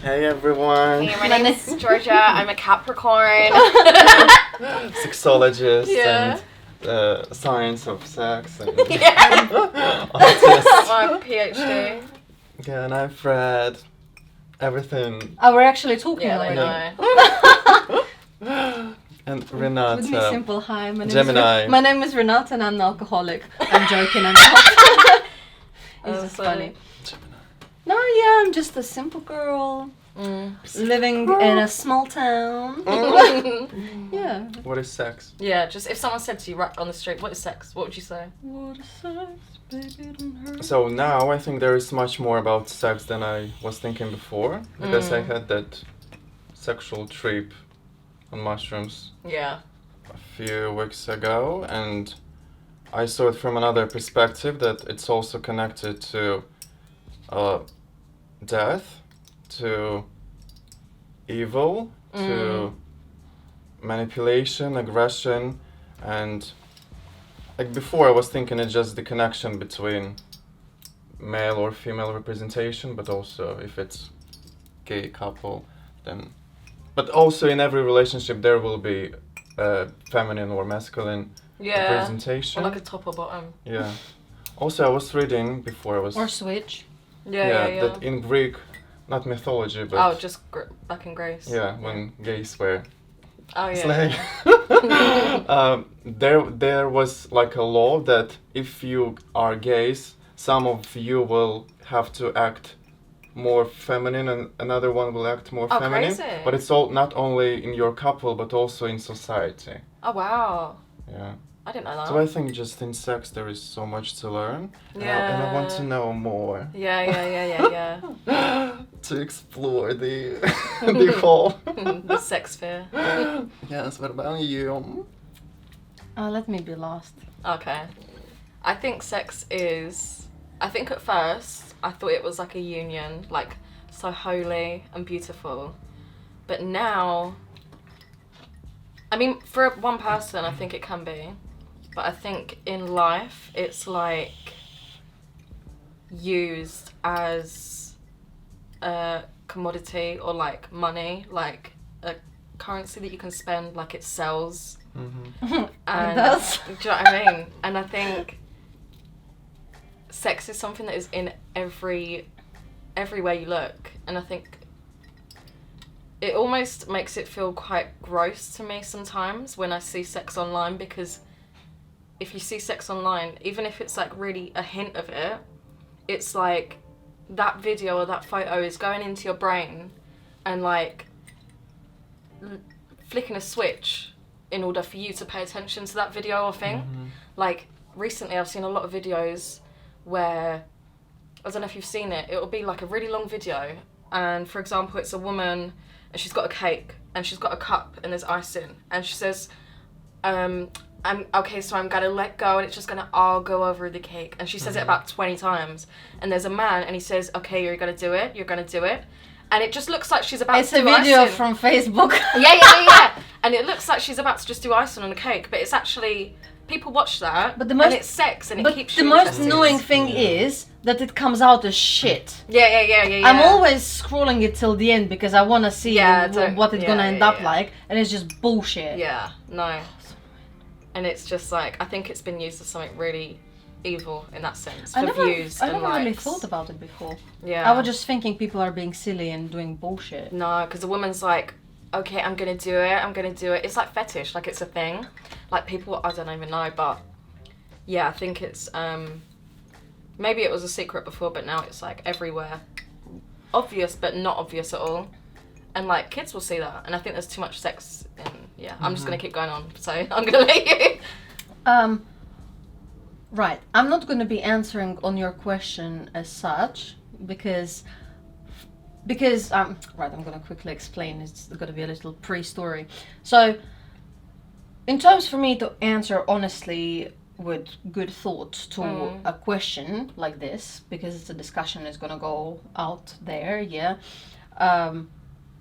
Hey everyone. Hey, my name is Georgia. I'm a Capricorn. Sexologist Yeah. and science of sex and Yeah. artist. My PhD. Yeah, and I've read everything. Oh, we're actually talking Yeah, already. I know. And Renata. With me, simple. Hi, Gemini. my name is Renata and I'm an alcoholic. I'm joking, I'm not. It's just funny. Gemini. No, yeah, I'm just a simple girl living in a small town. Yeah. What is sex? Yeah, just if someone said to you right on the street, what is sex? What would you say? What is sex, baby, don't hurt. So now I think there is much more about sex than I was thinking before, because I had that sexual trip on mushrooms Yeah. a few weeks ago, and I saw it from another perspective, that it's also connected to death, to evil, to manipulation, aggression, and like before I was thinking it's just the connection between male or female representation, but also if it's gay couple, then but also in every relationship there will be feminine or masculine Yeah. representation. Or like a top or bottom. Yeah. Also I was reading before I was Or switch. Yeah. that in Greek, not mythology, but Oh, just back in Grace. yeah, when gays were Oh yeah. slay. There was like a law that if you are gays, some of you will have to act more feminine and another one will act more Oh, feminine. crazy. But it's all not only in your couple but also in society. Oh wow. Yeah. I didn't know that. So I think just in sex there is so much to learn. And I want to know more. Yeah. To explore the the whole. The sex sphere. Yes, what about you? Let me be last. Okay. I think sex is... I think at first, I thought it was like a union, like so holy and beautiful. But now... I mean, for one person, I think it can be. But I think in life, it's like used as a commodity or like money, like a currency that you can spend, like it sells. Mm-hmm. And It does. do you know what I mean? And I think sex is something that is in everywhere you look, and I think it almost makes it feel quite gross to me sometimes when I see sex online, because if you see sex online, even if it's like really a hint of it, it's like that video or that photo is going into your brain and like flicking a switch in order for you to pay attention to that video or thing. Mm-hmm. Like recently I've seen a lot of videos where, I don't know if you've seen it, it'll be like a really long video, and for example it's a woman and she's got a cake and she's got a cup and there's ice in, and she says I'm gonna let go and it's just gonna all go over the cake, and she says it about 20 times, and there's a man and he says, okay, you're gonna do it, and it just looks like she's about It's to a do video icing. from Facebook. Yeah. And it looks like she's about to just do icing on a cake, but it's actually, people watch that, But the most- and it's sex, and it But keeps the you most interested. annoying thing is that it comes out as shit. Yeah. I'm always scrolling it till the end because I want to see what it's gonna end up yeah. like, and it's just bullshit. Yeah, no. And it's just like, I think it's been used as something really evil in that sense, for views I and never really likes. thought about it before. Yeah. I was just thinking people are being silly and doing bullshit. No, because the woman's like, okay, I'm gonna do it. It's like fetish, like it's a thing. Like people, I don't even know, but yeah, I think it's, maybe it was a secret before, but now it's like everywhere. Obvious, but not obvious at all. And like kids will see that, and I think there's too much sex in, I'm just gonna keep going on, so I'm gonna let you. Right, I'm not going to be answering on your question as such because right, I'm going to quickly explain. It's going to be a little pre-story. So, in terms for me to answer honestly with good thoughts to a question like this, because it's a discussion that's going to go out there,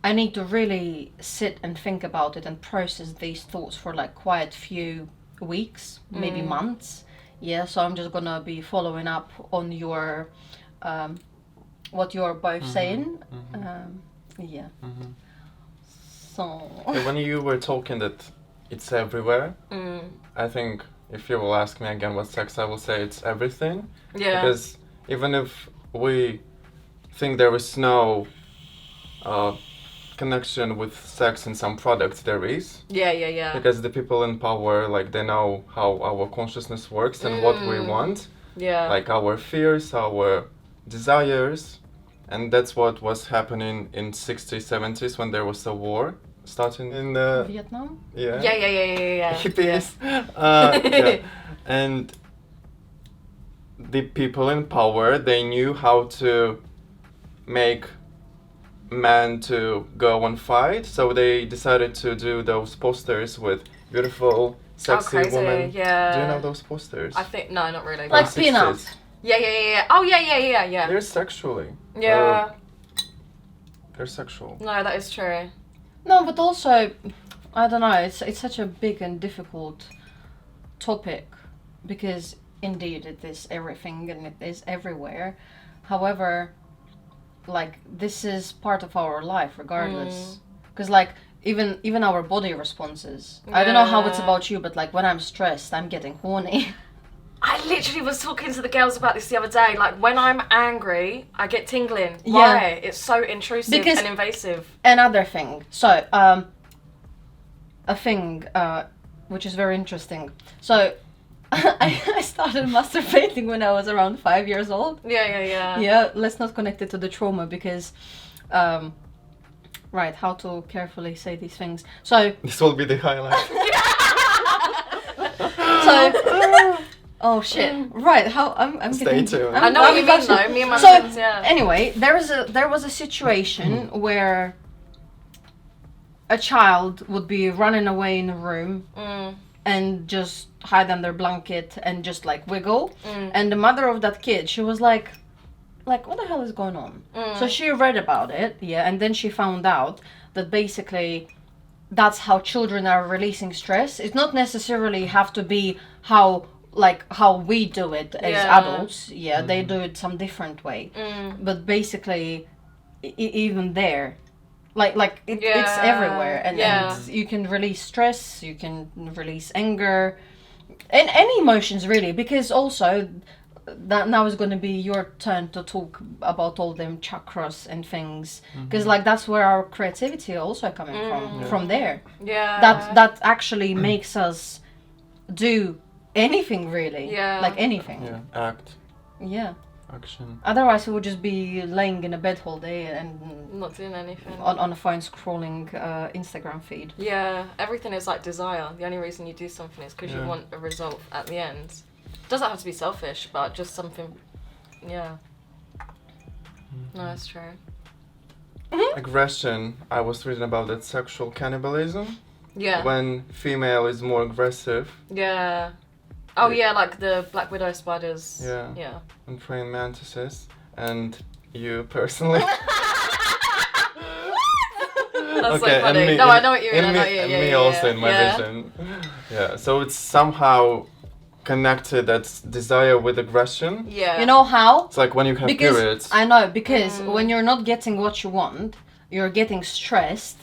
I need to really sit and think about it and process these thoughts for like quite few weeks, maybe months. Yeah, so I'm just gonna be following up on your what you're both saying. Yeah. Mhm. So. Yeah, when you were talking that it's everywhere, I think if you will ask me again what sex, I will say it's everything. Yeah. Because even if we think there is no connection with sex in some products, there is. Yeah. Because the people in power, like, they know how our consciousness works and what we want, Yeah. like our fears, our desires, and that's what was happening in 60s, 70s when there was a war starting in the Vietnam? Yeah. hippies. Yeah. And the people in power, they knew how to make men to go and fight, so they decided to do those posters with beautiful, sexy crazy, women. yeah. Do you know those posters? I think no, not really. Like From pin-up. 60s. Yeah. Oh yeah. They're sexually. Yeah. They're sexual. No, that is true. No, but also, I don't know, it's such a big and difficult topic because indeed it is everything and it is everywhere. However, like, this is part of our life regardless. Because like, even our body responses. I don't know how it's Yeah. about you, but like when I'm stressed, I'm getting horny. I literally was talking to the girls about this the other day. Like, when I'm angry, I get tingling. Yeah. Why? It's so intrusive Because- and invasive. Another thing. So, a thing which is very interesting. So, I started masturbating when I was around 5 years old. Yeah. Yeah, let's not connect it to the trauma because, right, how to carefully say these things. So, This will be the highlight. oh shit! Right, how I'm Stay getting. tuned. I know what you mean, actually- though. Me and my So friends, yeah. anyway, there was a situation where a child would be running away in a room and just hide under blanket and just like wiggle, and the mother of that kid, she was like what the hell is going on? So she read about it, yeah, and then she found out that basically that's how children are releasing stress. It's not necessarily have to be how we do it as Yeah. adults. Yeah, they do it some different way. But basically, even there, it's Yeah. everywhere, and Yeah. you can release stress, you can release anger, and any emotions really. Because also, that now is going to be your turn to talk about all them chakras and things, because like that's where our creativity also coming from there. Yeah. That actually makes us do anything really. Yeah. Like anything. Yeah. Act. Yeah. Action. Otherwise we would just be laying in a bed all day and Not doing anything. on a phone scrolling Instagram feed. Yeah, everything is like desire. The only reason you do something is because you Yeah. want a result at the end. Doesn't have to be selfish, but just something. Yeah. No, that's true. Aggression. I was reading about that sexual cannibalism. Yeah. When female is more aggressive Yeah. Oh yeah, like the black widow spiders. Yeah. Yeah. and praying mantises, and you personally. That's so and funny. me, No, I know what you mean. and I me, know what you and mean. me Yeah, also yeah, in my yeah. vision. Yeah, so it's somehow connected, that desire with aggression. Yeah. You know how? It's like when you have Because periods. I know, because when you're not getting what you want, you're getting stressed,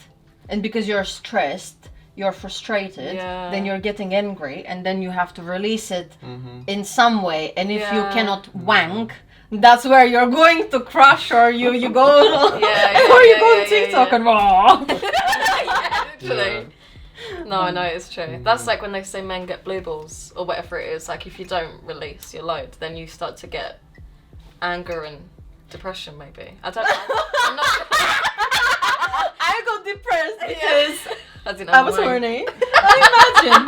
and because you're stressed, you're frustrated, Yeah. then you're getting angry, and then you have to release it Mm-hmm. in some way. And if you Yeah. cannot wank, that's where you're going to crush, or you go Yeah, or you yeah, go yeah, on TikTok yeah. and raw. Yeah, literally. No, I know, it's true. Mm-hmm. That's like when they say men get blue balls, or whatever it is. Like, if you don't release your load, then you start to get anger and depression, maybe. I don't know. I'm not sure. I got depressed because I didn't I have was mine. horny. I imagine.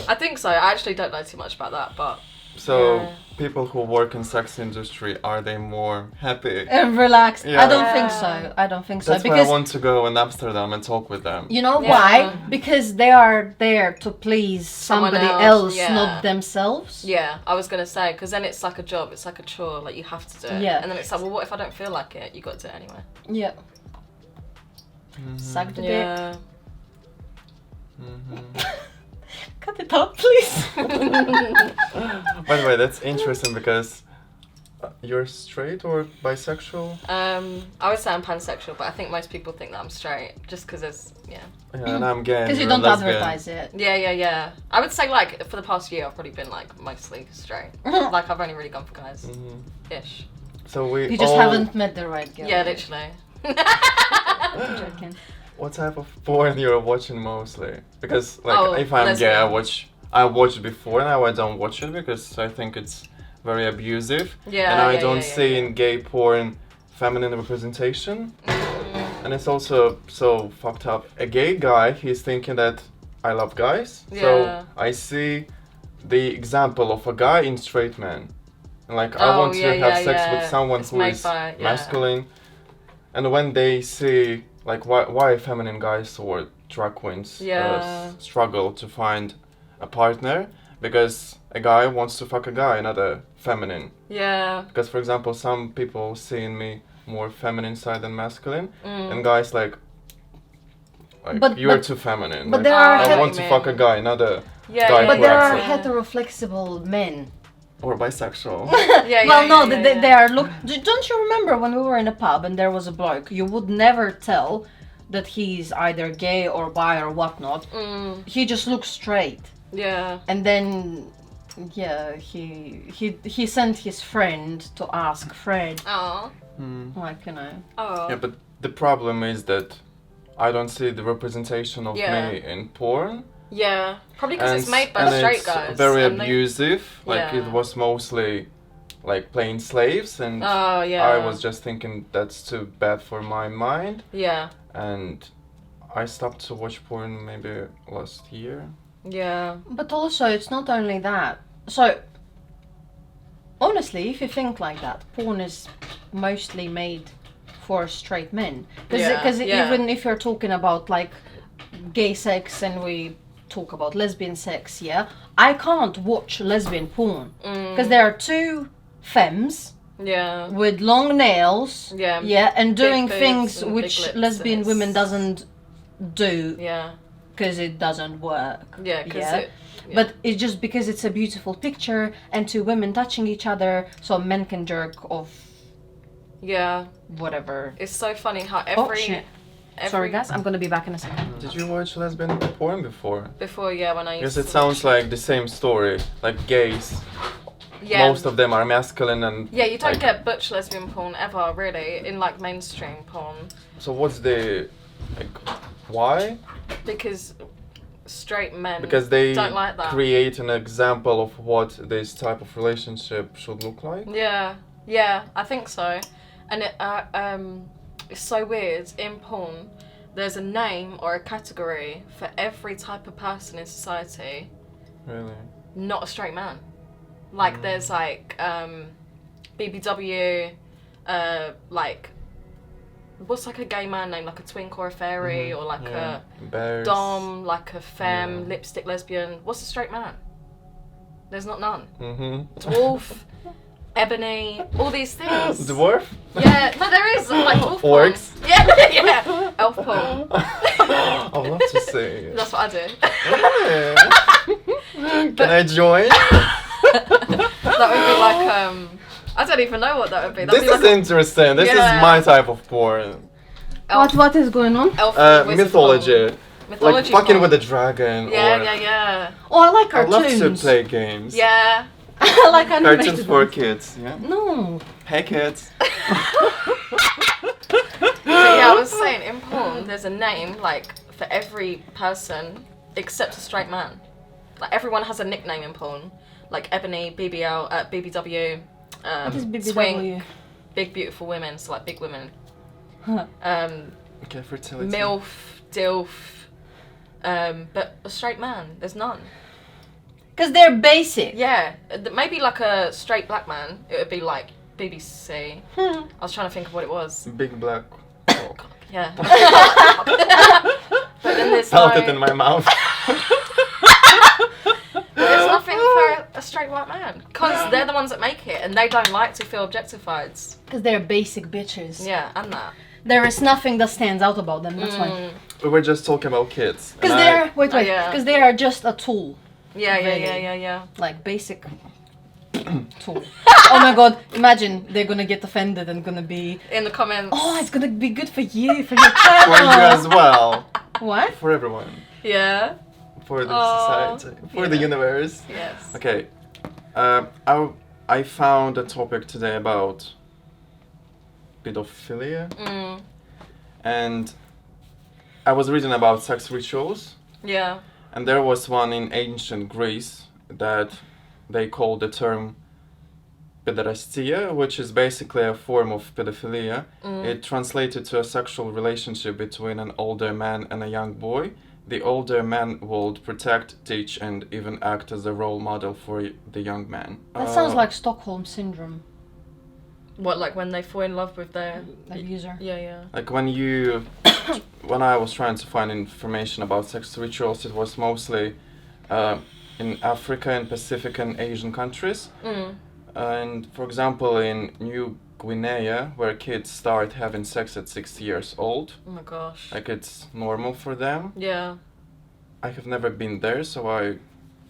I think so. I actually don't know too much about that, but So Yeah. people who work in sex industry, are they more happy? And relaxed. Yeah. I don't think Yeah. so. I don't think so. That's why I Because want to go in Amsterdam and talk with them. you know Yeah. why? Because they are there to please Someone somebody else, else, yeah. not themselves. yeah, I was gonna say, because then it's like a job, it's like a chore, like you have to do it. Yeah. And then it's like, well, what if I don't feel like it? You got to do it anyway. Yeah. Mm-hmm. Suck the dick. Yeah. Cut it out, please. By the way, that's interesting because You're straight or bisexual? I would say I'm pansexual, but I think most people think that I'm straight, just because there's, yeah. Yeah, and I'm gay. and Because you you're don't lesbian. advertise it. Yeah. I would say, like, for the past year, I've probably been, like, mostly straight. Like, I've only really gone for guys. Ish. So we You just all- haven't met the right girl. Yeah, literally. I'm joking. What type of porn you're watching mostly? Because like Oh, if I'm gay, lesbian. I watched before. Now I don't watch it because I think it's very abusive. Yeah, and I yeah, don't yeah, see yeah. in gay porn feminine representation. And it's also so fucked up. A gay guy, he's thinking that I love guys. Yeah. So I see the example of a guy in straight man. And like I Oh, want to yeah, have yeah, sex yeah. with someone It's who made is by- yeah. masculine. And when they see like why feminine guys or drag queens Yeah. struggle to find a partner, because a guy wants to fuck a guy, not a feminine. Yeah. Because for example, some people see in me more feminine side than masculine, Mm. and guys like But- you're but- too feminine. but like, there are I het- want to fuck a guy, not a Yeah, guy But who there are acts hetero-flexible men. or bisexual. Yeah, Well, no, yeah, they, yeah. they are Don't you remember when we were in a pub and there was a bloke? You would never tell that he's either gay or bi or whatnot. Mm, He just looks straight. yeah. And then, yeah, he sent his friend to ask Fred, Oh. like, you know. Oh. Yeah, but the problem is that I don't see the representation of Yeah. me in porn. Yeah. Probably because it's made by and straight it's guys. very and they- abusive. Like Yeah. it was mostly like playing slaves, and Oh, yeah. I was just thinking that's too bad for my mind, Yeah. and I stopped to watch porn maybe last year. Yeah. But also, it's not only that. So, honestly, if you think like that, porn is mostly made for straight men. Because Yeah. even if you're talking about like gay sex and we talk about lesbian sex, yeah, I can't watch lesbian porn because there are two femmes Yeah. with long nails, Yeah. and doing boobs things and which big lips, lesbian and women it's- doesn't do Yeah. because it doesn't work. Yeah. Because Yeah. But it's just because it's a beautiful picture and two women touching each other, so men can jerk off Yeah. whatever. It's so funny how Oh every. shit! every Sorry guys, I'm gonna be back in a second. Did you watch lesbian porn before? Before, yeah, when I used Because to. it sounds like the same story. Like gays, Yeah. most of them are masculine and. Yeah, you don't like, get butch lesbian porn ever, really, in like mainstream porn. So what's the like? Why? Because straight men Because they don't like that. create an example of what this type of relationship should look like. Yeah, I think so. And it's so weird. In porn, there's a name or a category for every type of person in society, Really. not a straight man. Like there's like BBW, like what's like a gay man name, like a twink or a fairy, or like a Bears. dom, like a femme, Yeah. lipstick lesbian. What's a straight man? There's not none. Mm-hmm. Dwarf, ebony, all these things. Dwarf? Yeah, no, there is like dwarf porn. Orcs? Yeah, elf porn. I would love to see it. That's what I do. Yeah. Can I join? That would be like I don't even know what that would be. That'd This be is like interesting. This Yeah. is my type of porn. What is going on? elf wizard Mythology. porn. Mythology Like fucking porn. with a dragon. Yeah, or yeah. Oh, I like I love to cartoons. play games. Yeah. I like animated Cartoons for ones. kids. Yeah. No. Hey kids. So yeah, I was saying in porn, there's a name like for every person except a straight man. Like everyone has a nickname in porn, like Ebony, BBL, BBW, What is BBW? Swing, big beautiful women, so like big women. Huh. Okay, fertility. MILF, DILF, but a straight man, there's none. Because they're basic. Yeah, maybe like a straight black man, it would be like BBC. I was trying to think of what it was. Big black. Oh. Yeah. But then there's Felt no, it in my mouth. there's nothing for a straight white man. Because they're the ones that make it and they don't like to feel objectified. Because they're basic bitches. Yeah, and that. There is nothing that stands out about them, that's why. We were just talking about kids. Because and they're, wait, Oh, yeah. because they are just a tool. Yeah, Really? yeah. Like basic. Tall. Oh my god, imagine they're gonna get offended and gonna be, In the comments. oh, it's gonna be good for you, for your For you channel. as well. What? For everyone. Yeah. For the Aw, society. For the yeah. universe. Yes. Okay. I found a topic today about pedophilia. And I was reading about sex rituals. Yeah. And there was one in ancient Greece that they called the term pederastia, which is basically a form of pedophilia. It translated to a sexual relationship between an older man and a young boy. The older man would protect, teach, and even act as a role model for the young man. That sounds like Stockholm syndrome. What, like when they fall in love with their Abuser. Yeah. Like when I was trying to find information about sex rituals, it was mostly in Africa and Pacific and Asian countries. And for example, in New Guinea, where kids start having sex at 6 years old, Oh my gosh. like it's normal for them. Yeah. I have never been there, so I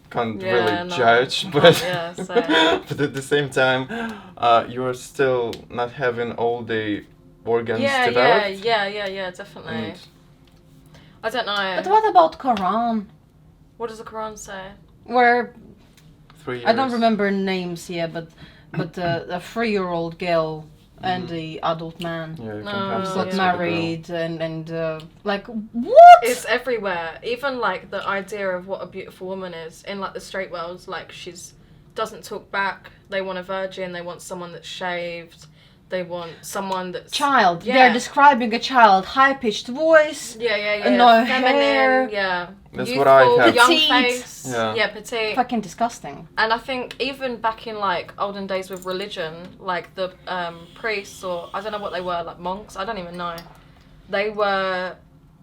can't Yeah, really no. judge, but Yeah, so but at the same time, you're still not having all the organs developed. yeah, definitely. And I don't know. But what about Quran? What does the Quran say? Where 3 years. I don't remember names here, but a 3-year-old girl and the adult man Yeah, you No, can have yeah. sex got with a girl. married and like what? It's everywhere. Even like the idea of what a beautiful woman is in like the straight world, like she's doesn't talk back. They want a virgin. They want someone that's shaved. They want someone that's Child. Yeah. They're describing a child, high-pitched voice. yeah. No feminine, hair. yeah. That's youthful, what I have. young Petite. face. Yeah. Petite. Fucking disgusting. And I think even back in like olden days with religion, like the priests or I don't know what they were, like monks, I don't even know. They were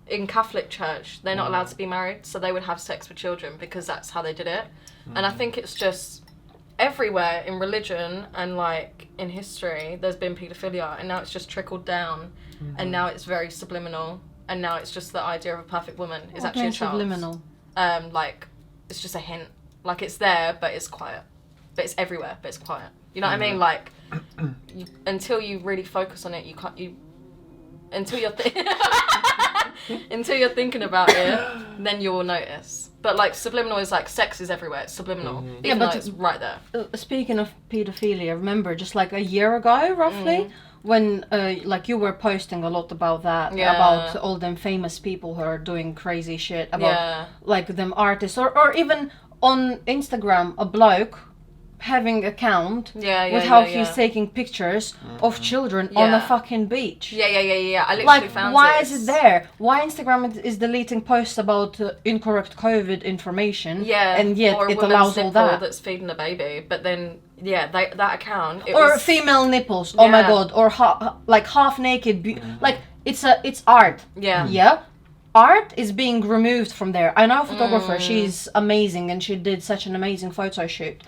in Catholic church. They're not allowed to be married, so they would have sex with children because that's how they did it. And I think it's just everywhere in religion and like in history, there's been paedophilia, and now it's just trickled down, and now it's very subliminal, and now it's just the idea of a perfect woman is What actually a means child. subliminal? Like it's just a hint. Like it's there, but it's quiet. But it's everywhere, but it's quiet. You know what I mean? Like until you really focus on it, you can't. Until you're until you're thinking about it, then you will notice. But like subliminal is like sex is everywhere. It's subliminal, even Yeah, but though it's right there. Speaking of pedophilia, remember just like a year ago, roughly, when like you were posting a lot about that, Yeah. about all them famous people who are doing crazy shit, about Yeah. like them artists, or even on Instagram, a bloke having account Yeah, with how yeah. he's taking pictures of children on a Yeah. fucking beach. Yeah. I literally Like, found why this. is it there? Why Instagram is deleting posts about incorrect COVID information? Yeah, and yet or a it woman's allows all nipple that. that's feeding a baby. But then, yeah, that account. It Or was, female nipples. Oh my Yeah. god! Or like half naked. Like it's art. Yeah. Yeah. Art is being removed from there. I know a photographer. She's amazing, and she did such an amazing photo shoot.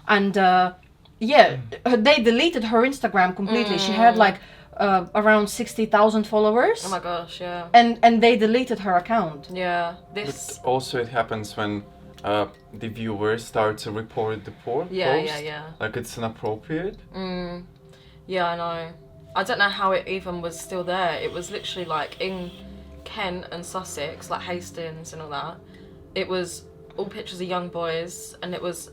And they deleted her Instagram completely. She had like around 60,000 followers. Oh my gosh, yeah. And they deleted her account. Yeah. But This. also it happens when the viewers start to report the post. Yeah. Like it's inappropriate. Yeah, I know. I don't know how it even was still there. It was literally like in Kent and Sussex, like Hastings and all that. It was all pictures of young boys, and it was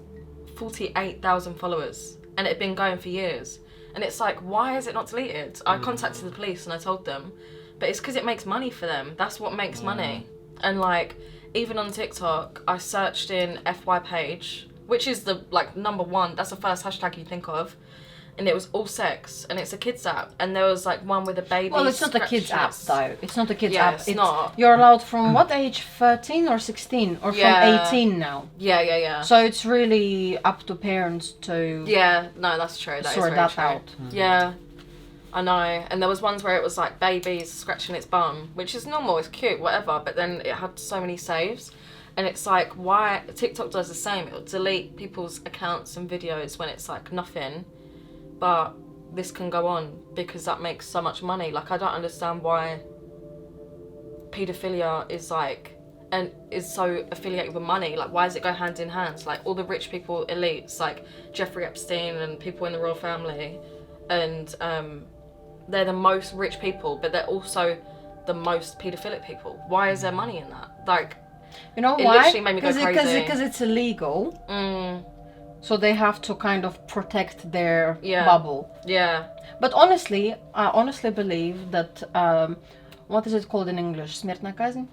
48,000 followers, and it had been going for years. And it's like, why is it not deleted? I contacted the police and I told them, but it's because it makes money for them. That's what makes money. And like, even on TikTok, I searched in FY page, which is the like #1. That's the first hashtag you think of. And it was all sex, and it's a kids app, and there was like one with a baby. Well, it's not a kids app though. It's not a kids Yeah, app. it's not. You're allowed from what age? 13 or 16 or Yeah. from 18 now. Yeah. So it's really up to parents to Yeah, no, that's true. That is sort very that true. out. Yeah, I know. And there was ones where it was like babies scratching its bum, which is normal, it's cute, whatever. But then it had so many saves, and it's like, why? TikTok does the same. It'll delete people's accounts and videos when it's like nothing, but this can go on because that makes so much money. Like, I don't understand why paedophilia is like and is so affiliated with money. Like, why does it go hand in hand? Like, all the rich people, elites, like Jeffrey Epstein and people in the royal family, and they're the most rich people, but they're also the most paedophilic people. Why is there money in that? Like, You know it why? literally made me go crazy. Because it's illegal. So they have to kind of protect their Yeah. bubble. Yeah. But honestly, I honestly believe that what is it called in English? Смертная казнь?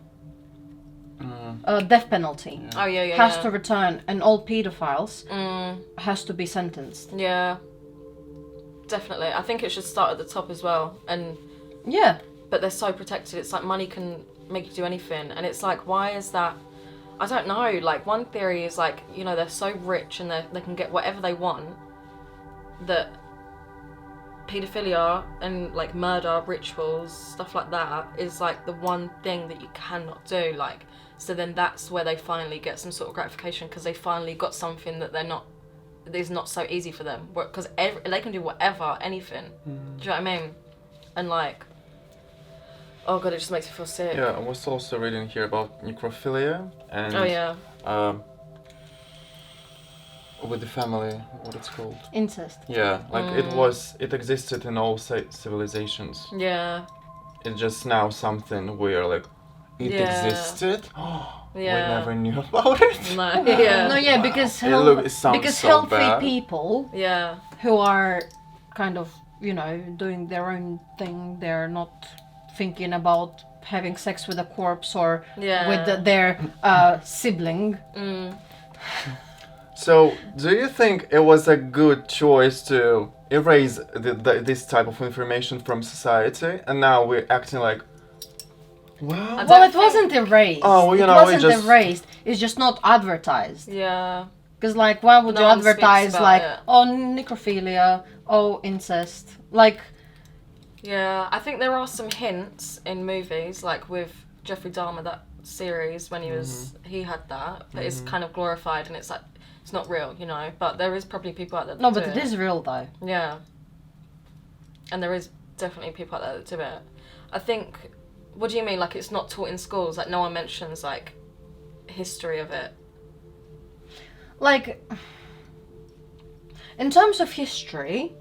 Death penalty Oh yeah. has to return, and all pedophiles has to be sentenced. Yeah. Definitely. I think it should start at the top as well. And Yeah. but they're so protected. It's like money can make you do anything, and it's like, why is that? I don't know. Like, one theory is like, you know, they're so rich and they can get whatever they want, that paedophilia and like murder, rituals, stuff like that is like the one thing that you cannot do. Like, so then that's where they finally get some sort of gratification, because they finally got something that is not so easy for them, because they can do whatever, anything. Do you know what I mean? And like, oh god, it just makes me feel sick. Yeah, I was also reading here about necrophilia and Oh yeah. with the family, what it's called. Incest. Yeah, like it existed in all civilizations. Yeah. It's just now something where like it Yeah. existed. Yeah. We never knew about it. No. Yeah. No, yeah, because It sounds so healthy bad. people Yeah. who are kind of, you know, doing their own thing, they're not thinking about having sex with a corpse or with their sibling. So, do you think it was a good choice to erase this type of information from society, and now we're acting like, well, Well, it wasn't erased. Oh, you it know, we wasn't just- erased. It's just not advertised. Yeah. Because, like, why would No you one speaks advertise, about like, it. oh, necrophilia, oh, incest? Like, Yeah. I think there are some hints in movies, like with Jeffrey Dahmer, that series when he had that, but it's kind of glorified, and it's like, it's not real, you know. But there is probably people out there that no, do but it is real, though. Yeah. And there is definitely people out there that do it. I think. What do you mean? Like, it's not taught in schools? Like, no one mentions like history of it. Like, in terms of history,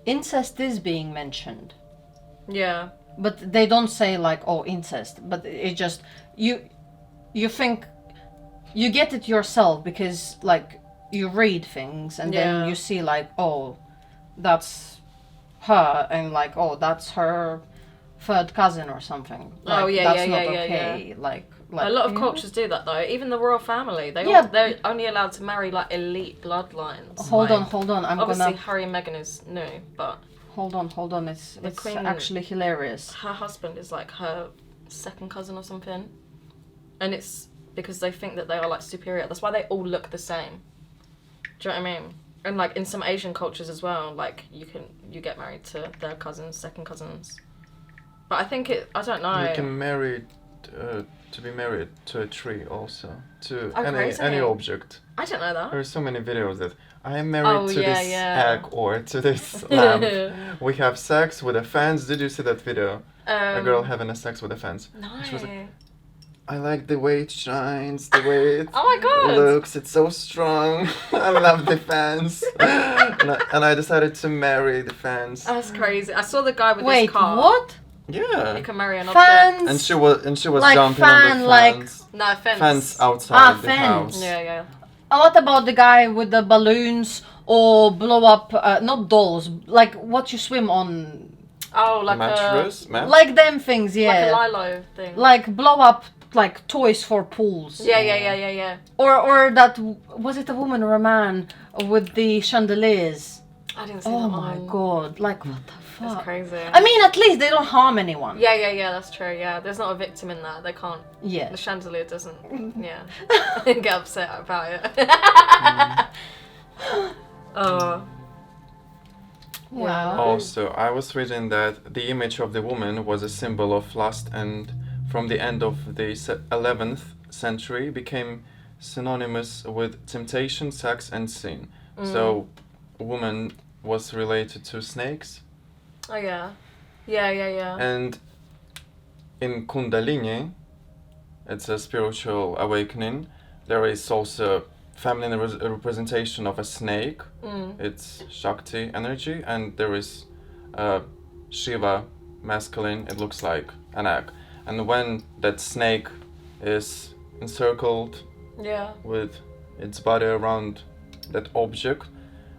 incest is being mentioned. Yeah. But they don't say, like, oh, incest. But it just, you think, you get it yourself because, like, you read things and then you see, like, oh, that's her, and, like, oh, that's her third cousin or something. Like, Oh, yeah, that's yeah, not yeah, okay. Like, a lot of you know? cultures do that though. Even the royal family, Yeah. they're only allowed to marry like elite bloodlines. Hold like, on. I'm obviously, gonna Harry and Meghan is new, but hold on. It's Queen- actually hilarious. her husband is like her second cousin or something, and it's because they think that they are like superior. That's why they all look the same. Do you know what I mean? And like in some Asian cultures as well, like you get married to their cousins, second cousins. But I think I don't know. You can marry to be married to a tree also, to Oh, crazy. any object. I don't know that. There are so many videos that I am married to this yeah. egg or to this lamp. We have sex with a fence. Did you see that video? A girl having a sex with a fence. No. She was like, I like the way it shines, the way it Oh my god. looks. It's so strong. I love the fence. and I decided to marry the fence. That's crazy. I saw the guy with Wait, his car. what? You Yeah. can marry an object. Fans? And she was Like jumping fan, on the like- fence. No, fence. Fence outside the fence. house. Yeah. What about the guy with the balloons or blow up, not dolls, like what you swim on? Oh, like Mattress, mat? Like them things, yeah. like a Lilo thing. Like blow up, like toys for pools. Yeah. Or that, was it a woman or a man with the chandeliers? I didn't see Oh that my one. god, like what the That's fuck? crazy. I mean, at least they don't harm anyone. Yeah, that's true. Yeah, there's not a victim in that. They can't. Yeah. The chandelier doesn't. Yeah. Get upset about it. Oh. Wow. Also, I was reading that the image of the woman was a symbol of lust, and from the end of the 11th century became synonymous with temptation, sex, and sin. So, woman was related to snakes, Oh yeah. Yeah. and in Kundalini, It's a spiritual awakening. There is also feminine representation of a snake. It's Shakti energy, and there is Shiva masculine. It looks like an egg. And when that snake is encircled Yeah. with its body around that object,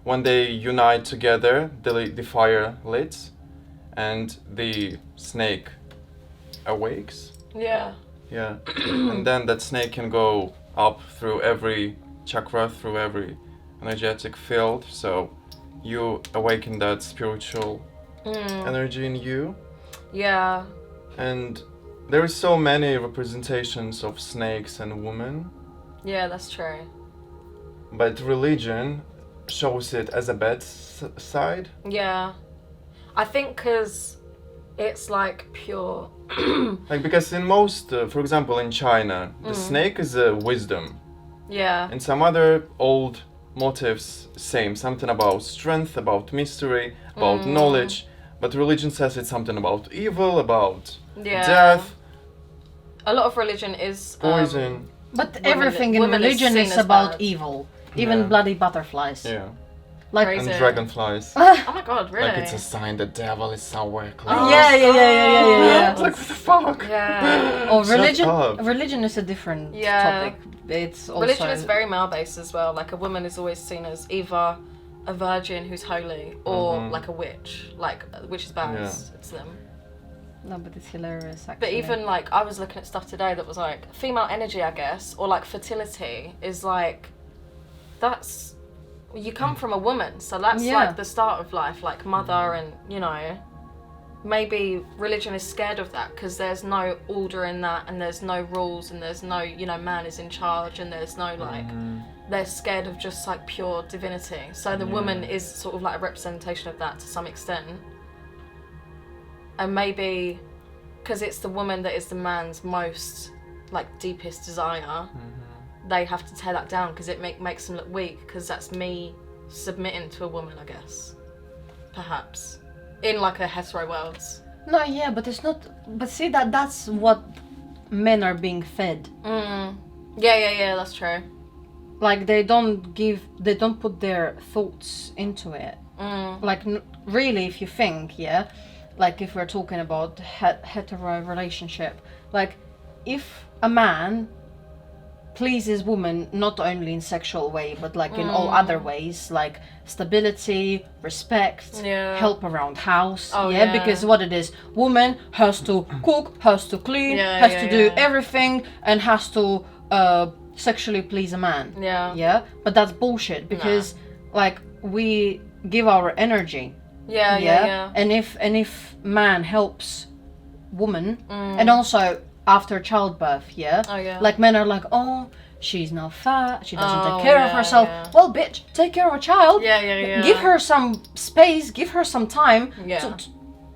when they unite together, the fire lights, and the snake awakes. Yeah. Yeah. And then that snake can go up through every chakra, through every energetic field. So you awaken that spiritual energy in you. Yeah. And there are so many representations of snakes and women, Yeah, that's true. but religion shows it as a bad side. Yeah. I think because it's like pure. Like, because in most, for example, in China, the snake is a wisdom. Yeah. And some other old motifs, same, something about strength, about mystery, about knowledge. But religion says it's something about evil, about death, A lot of religion is poison. But everything in women is religion seen is as about bad. evil. Even Yeah. bloody butterflies. Yeah. Like Crazy. And dragonflies. Oh my god, really? Like it's a sign the devil is somewhere close. Oh. yeah. It's like, what the fuck? Yeah. Or Shut religion. up. Religion is a different Yeah. topic. It's also Religion is very male-based as well. Like a woman is always seen as either a virgin who's holy or like a witch. Like which is bad. Yeah. It's them. No, but it's hilarious. Actually. But even like I was looking at stuff today that was like female energy, I guess, or like fertility is like that's you come from a woman, so that's Yeah. like the start of life, like mother, and you know maybe religion is scared of that because there's no order in that, and there's no rules, and there's no man is in charge, and there's no like they're scared of just like pure divinity. So the woman is sort of like a representation of that to some extent. And maybe because it's the woman that is the man's most like deepest desire, they have to tear that down because it makes them look weak, because that's me submitting to a woman, I guess, perhaps in like a hetero world. No, yeah, but it's not. But see that's what men are being fed. Yeah, that's true. Like they don't put their thoughts into it. Like really, if you think, yeah, like if we're talking about hetero relationship, like if a man pleases woman not only in sexual way but like in all other ways, like stability, respect, help around house, because what it is, woman has to cook, has to clean, has to do everything, and has to sexually please a man. But that's bullshit, because like we give our energy. And if man helps woman, and also after childbirth, like men are like, oh, she's not fat, she doesn't take care of herself. Well, bitch, take care of a child. Give her some space, give her some time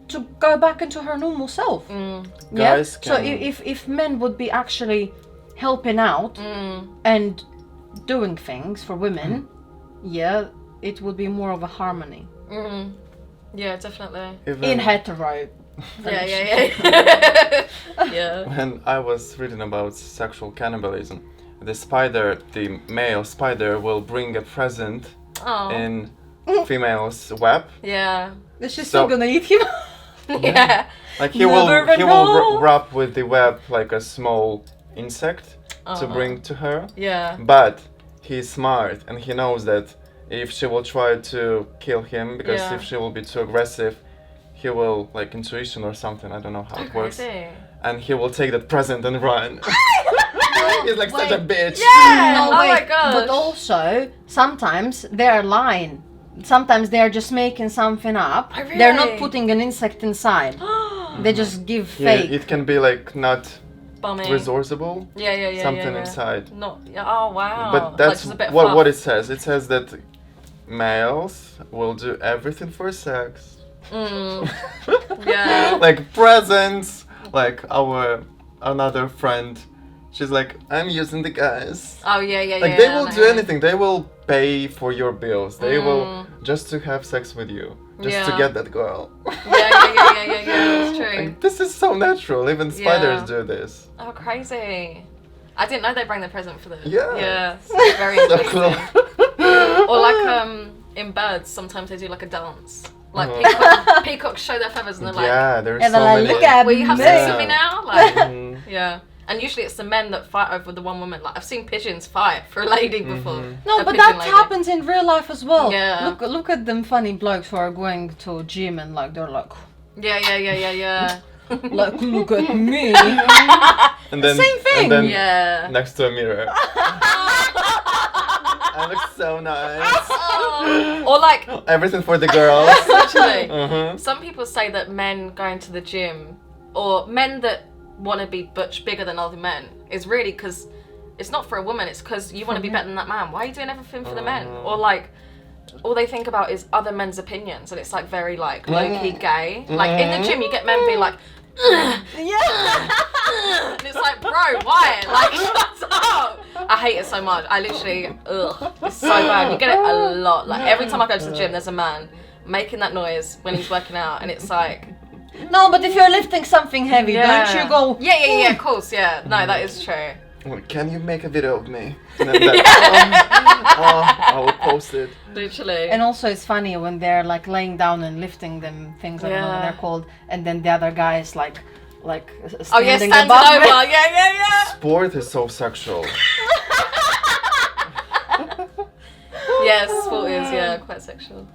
to go back into her normal self. Guys So can- if men would be actually helping out and doing things for women, it would be more of a harmony. Yeah, definitely. In hetero. Yeah. When I was reading about sexual cannibalism, the male spider will bring a present in female's web. Yeah. Is she So- still gonna eat him? Yeah. Like he Never will know. wrap with the web like a small insect to bring to her. Yeah. But he's smart and he knows that if she will try to kill him, because if she will be too aggressive, he will, like intuition or something, I don't know how it works, Crazy. and he will take that present and run. He's like such a bitch. Yeah. No, Oh wait, my gosh. but also sometimes they're lying. Sometimes they're just making something up. Oh, really? They're not putting an insect inside. They just give Yeah, fake. it can be like not Bummy. resourceable. Yeah. Something yeah. inside. Not. Yeah, oh wow. But Like that's just a bit of what fluff. it says. It says that males will do everything for sex. Yeah. Like presents. Like another friend, she's like, I'm using the guys. Oh yeah. Like they will do anything. They will pay for your bills. They will just to have sex with you, just to Yeah. get that girl. Yeah. yeah. That's true. And this is so natural. Even spiders do this. Oh, crazy. I didn't know they bring the present for the... Yeah. Yeah, it's very So interesting. cool. Or like in birds, sometimes they do like a dance. Like peacocks show their feathers and they're like... Yeah, there's And so they're like, many. look at Will you have me. sex with me now? Like, Mhm. yeah. And usually it's the men that fight over the one woman. Like, I've seen pigeons fight for a lady before. No, A but pigeon that lady. happens in real life as well. Yeah. Look at them funny blokes who are going to a gym and like they're like, Yeah. like look at me. And then, Same thing. And then Yeah. next to a mirror. I look so nice. Or like, Everything for the girls. literally, Mhm. some people say that men going to the gym, or men that want to be much bigger than other men, is really because it's not for a woman, it's because you want to be better than that man. Why are you doing everything for the men? Or like, all they think about is other men's opinions, and it's like very like low-key gay. Like in the gym you get men being like, and it's like, bro, why? Like, shut up. I hate it so much. I literally, it's so bad. You get it a lot. Like every time I go to the gym, there's a man making that noise when he's working out, and it's like, No, but if you're lifting something heavy, don't you go? Yeah, of course, yeah. No, that is true. Well, can you make a video of me? And then I will post it. Literally. And also, it's funny when they're like laying down and lifting them things. I don't know what they're called, and then the other guy is like Oh yeah, standing standing above over. it. Yeah. Sport is so sexual. Yeah, sport is quite sexual.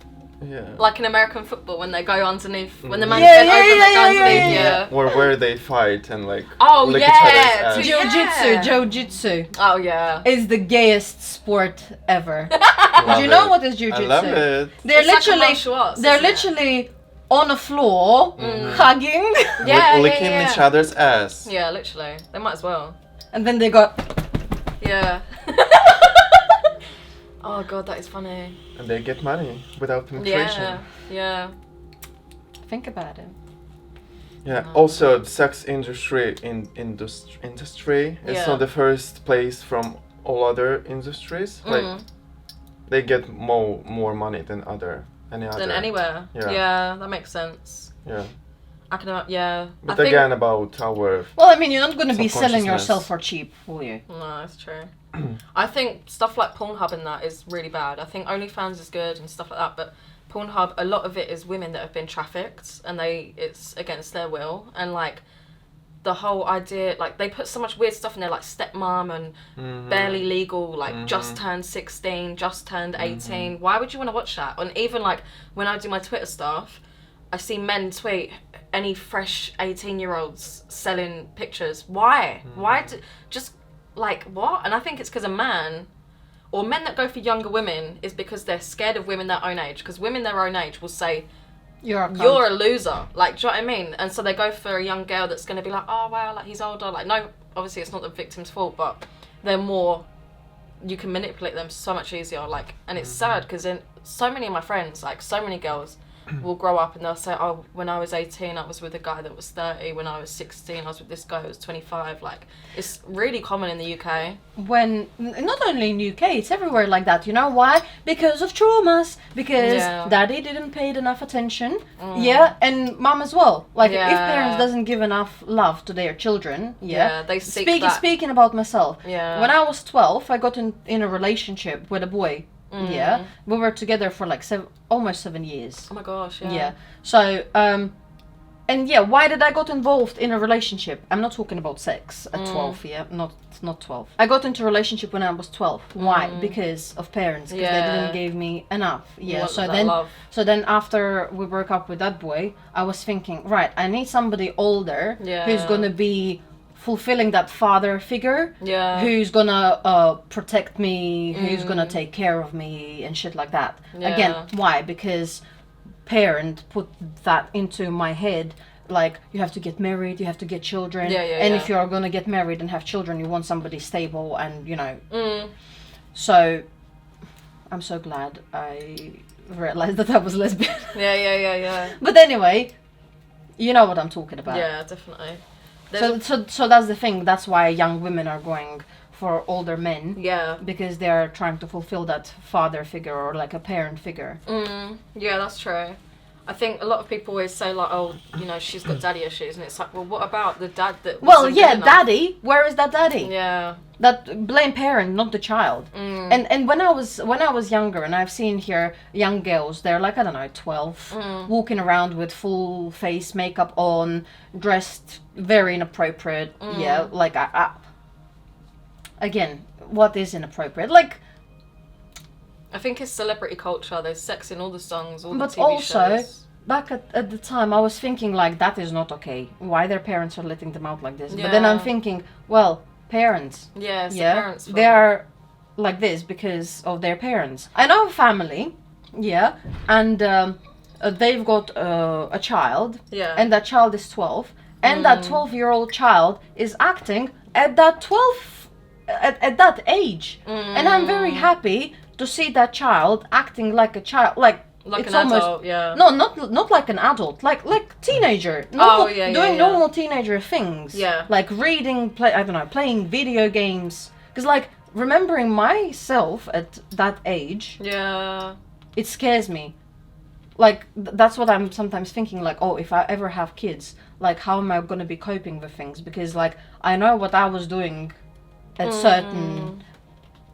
Yeah. Like in American football when they go underneath, when the man's Yeah, bent over and they go yeah, underneath. yeah. Or where they fight and like Oh, lick yeah, each other's ass. Yeah. Jiu-jitsu Oh yeah. is the gayest sport ever. Love Do you know it. what is jiu-jitsu? I love it. They're It's like a literally martial arts, they're isn't it? literally on the floor hugging, Yeah, Licking yeah. each other's ass. Yeah, literally. They might as well. and then they go. Yeah. Oh god, that is funny. And they get money without penetration. Yeah. Think about it. Yeah. Also, the sex industry industry is Yeah. not the first place from all other industries. Like they get more money than any other. Than anywhere. Yeah. Yeah, that makes sense. Yeah. I can. Yeah. But I think, again, about our Well, I mean, you're not going to be selling Subconsciousness. yourself for cheap, will you? No, that's true. I think stuff like Pornhub and that is really bad. I think OnlyFans is good and stuff like that, but Pornhub, a lot of it is women that have been trafficked and it's against their will. And like the whole idea, like they put so much weird stuff in there, like stepmom and barely legal, like just turned 16, just turned 18. Why would you want to watch that? And even like when I do my Twitter stuff, I see men tweet any fresh 18-year-olds selling pictures. Why? Just like what? And I think it's because a man or men that go for younger women is because they're scared of women their own age. Because women their own age will say, You're a cunt. you're a loser. Like, do you know what I mean? And so they go for a young girl that's going to be like, oh, wow, like he's older. Like, no, obviously it's not the victim's fault, but they're more, you can manipulate them so much easier. Like, and it's sad because then so many of my friends, like so many girls will grow up and they'll say, oh, when I was 18, I was with a guy that was 30. When I was 16, I was with this guy who was 25. Like, it's really common in the UK. When not only in UK, it's everywhere like that. You know why? Because of traumas. Because daddy didn't pay enough attention. Yeah, and mom as well. Like if parents doesn't give enough love to their children. Yeah, they seek that. Speaking about myself. Yeah. When I was 12, I got in a relationship with a boy. Yeah, we were together for like almost 7 years. Oh my gosh, yeah. Yeah. So, and yeah, why did I got involved in a relationship? I'm not talking about sex at 12, yeah, not 12. I got into a relationship when I was 12. Why? Because of parents, because they didn't give me enough. Yeah. So then after we broke up with that boy, I was thinking, right, I need somebody older who's gonna be fulfilling that father figure, who's gonna protect me, who's gonna take care of me and shit like that. Again, why? Because parent put that into my head, like you have to get married, you have to get children, and if you're gonna get married and have children, you want somebody stable and you know. So I'm so glad I realized that I was lesbian. Yeah. But anyway, you know what I'm talking about. Yeah, definitely. So that's the thing. That's why young women are going for older men. Yeah. Because they're trying to fulfill that father figure or like a parent figure. Yeah, that's true. I think a lot of people always say like, oh, you know, she's got daddy issues, and it's like, well, what about the dad that? Well, wasn't yeah, good enough? daddy. Where is that daddy? Yeah. That blame parent, not the child. And when I was younger, and I've seen here young girls, they're like, I don't know, 12, walking around with full face makeup on, dressed very inappropriate. Yeah, like again, what is inappropriate? Like, I think it's celebrity culture. There's sex in all the songs, all the but TV also shows. back at the time, I was thinking like that is not okay. Why their parents are letting them out like this? But then I'm thinking, well, parents. Yeah, it's the parents' they fault. are like this because of their parents. I know a family, and they've got a child, and that child is 12, and that 12-year-old child is acting at that 12 at that age, and I'm very happy to see that child acting like a child, like it's an almost, adult, yeah. No, not like an adult, like teenager. Normal, doing normal teenager things. Yeah. Like reading, playing video games. Because like remembering myself at that age, it scares me. Like that's what I'm sometimes thinking. Like, oh, if I ever have kids, like how am I gonna be coping with things? Because like I know what I was doing at certain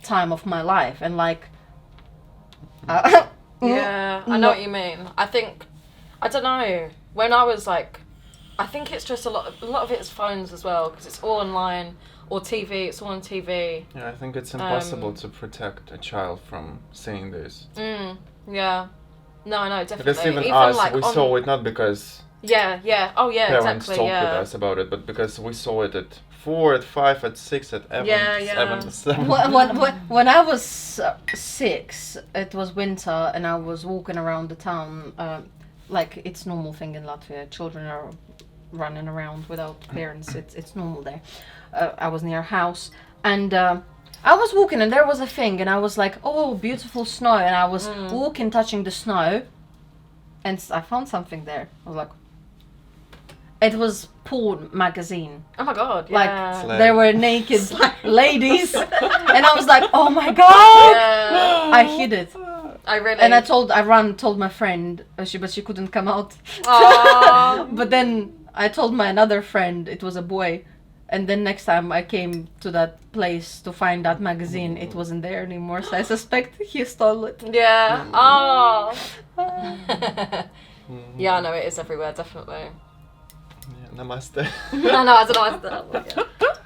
time of my life, and like. Yeah, I know what you mean. I think, I don't know, when I was like, I think it's just a lot of it is phones as well, because it's all online, or TV, it's all on TV. Yeah, I think it's impossible to protect a child from seeing this. Yeah. No, I know, definitely. Because even us, like, we saw it not because oh yeah, parents exactly, talked with us about it, but because we saw it at 4, at 5, at 6, at 7. When I was 6, it was winter, and I was walking around the town, like it's normal thing in Latvia. Children are running around without parents. It's normal there. I was near a house, and I was walking, and there was a thing, and I was like, oh, beautiful snow, and I was walking, touching the snow, and I found something there. I was like, it was porn magazine. Oh my god, Like Slay. there were naked ladies, and I was like, "Oh my god!" Yeah. I hid it, I really. and I told my friend, but she couldn't come out. Aww. But then I told my another friend it was a boy, and then next time I came to that place to find that magazine, it wasn't there anymore. So I suspect he stole it. Yeah. Oh. Yeah, I know it is everywhere, definitely. Yeah, namaste. I know, I don't know.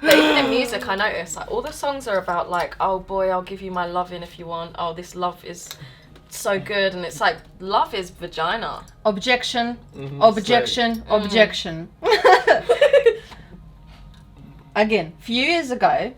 But even in music, I notice like all the songs are about like, oh boy, I'll give you my loving if you want. Oh, this love is so good, and it's like love is vagina. Objection, objection. Again, a few years ago,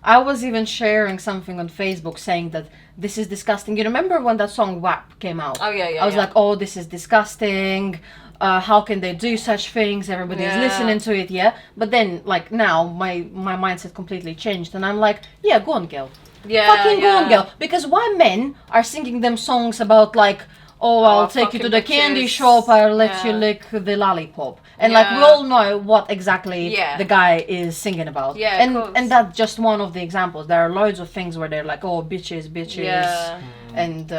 I was even sharing something on Facebook saying that this is disgusting. You remember when that song WAP came out? Oh yeah. I was like, oh, this is disgusting. How can they do such things? Everybody's listening to it, But then, like now, my mindset completely changed, and I'm like, yeah, go on, girl. Yeah, Fucking go on, girl. Because why men are singing them songs about like, oh, I'll take you to the candy bitches. shop, I'll let you lick the lollipop. And like we all know what exactly the guy is singing about. Yeah, of course. And that's just one of the examples. There are loads of things where they're like, oh, bitches, and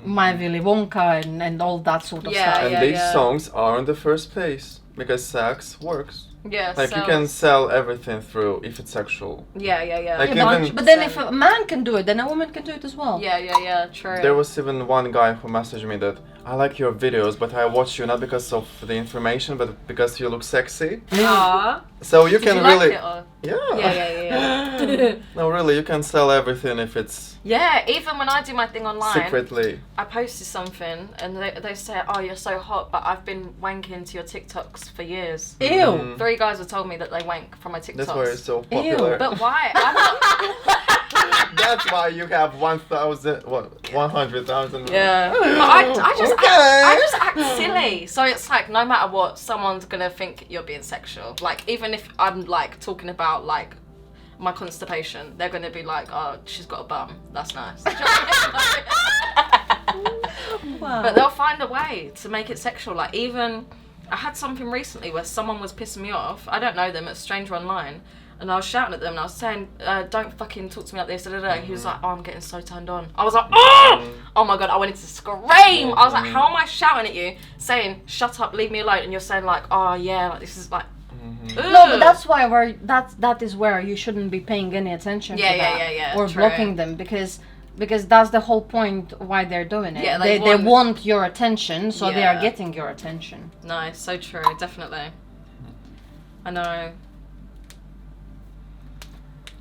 My Willy Wonka and all that sort of stuff. And these songs are in the first place because sex works. Yeah, like you can sell everything through if it's sexual. Yeah. Like but then if a man can do it, then a woman can do it as well. Yeah, true. There was even one guy who messaged me that I like your videos, but I watch you not because of the information, but because you look sexy. Aww. So you can really, like it, yeah. No, really, you can sell everything if it's even when I do my thing online, secretly. I posted something and they say, oh, you're so hot, but I've been wanking to your TikToks for years. Ew. 3 guys have told me that they wank from my TikToks. That's why it's so popular. Ew. But why? I'm not... That's why you have 100,000. Yeah. But I just act silly. So it's like no matter what, someone's gonna think you're being sexual. Like even if I'm like talking about like my constipation, they're gonna be like, oh, she's got a bum. That's nice. Wow. But they'll find a way to make it sexual. Like even I had something recently where someone was pissing me off. I don't know them, it's a stranger online. And I was shouting at them, and I was saying, don't fucking talk to me like this, da, da, da. He was like, oh, I'm getting so turned on. I was like, oh my God, I wanted to scream. I was like, how am I shouting at you, saying, shut up, leave me alone, and you're saying like, oh yeah, like this is like, No, but that's why that is where you shouldn't be paying any attention to that. Yeah, or true. blocking them, because that's the whole point why they're doing it. Yeah, they want your attention, so they are getting your attention. No, so true, definitely. I know.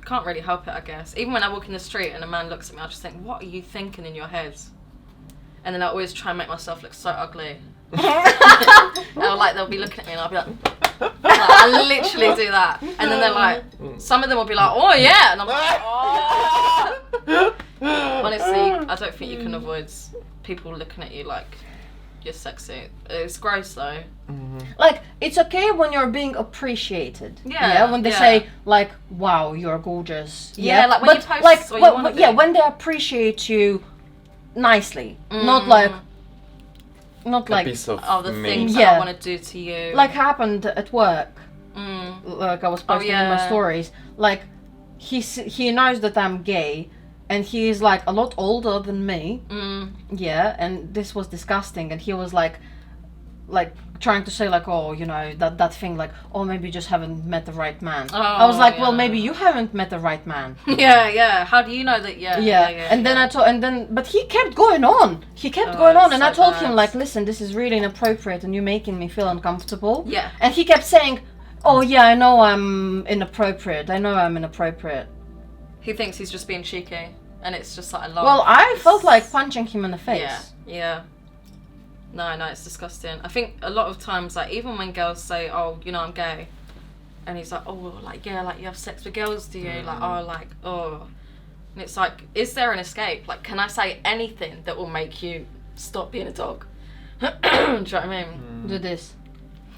Can't really help it, I guess. Even when I walk in the street and a man looks at me, I just think, what are you thinking in your head? And then I always try and make myself look so ugly. They'll be looking at me and I'll be like I literally do that. And then they're like, some of them will be like, oh yeah, and I'm like, oh. Honestly, I don't think you can avoid people looking at you like you're sexy. It's gross though. Like, it's okay when you're being appreciated. Yeah. When they say like, wow, you're gorgeous. Yeah, like when you post like, what you want to do. when they appreciate you nicely, not like a piece of the meat. things that I want to do to you. Like happened at work. Like I was posting in my stories. Like he knows that I'm gay, and he's like a lot older than me. Yeah, and this was disgusting. And he was like trying to say like, oh, you know, that thing like, oh, maybe you just haven't met the right man. I was like, well, maybe you haven't met the right man. Yeah. How do you know that? Yeah. And then but he kept going on. And I told him like, listen, this is really inappropriate, and you're making me feel uncomfortable. Yeah. And he kept saying, oh yeah, I know I'm inappropriate. He thinks he's just being cheeky, and it's just like a lot. Well, I felt like punching him in the face. Yeah. No, it's disgusting. I think a lot of times, like, even when girls say, oh, you know, I'm gay, and he's like, oh, like, yeah, like, you have sex with girls, do you? Like, oh, like, oh. And it's like, is there an escape? Like, can I say anything that will make you stop being a dog? Do you know what I mean? Do this.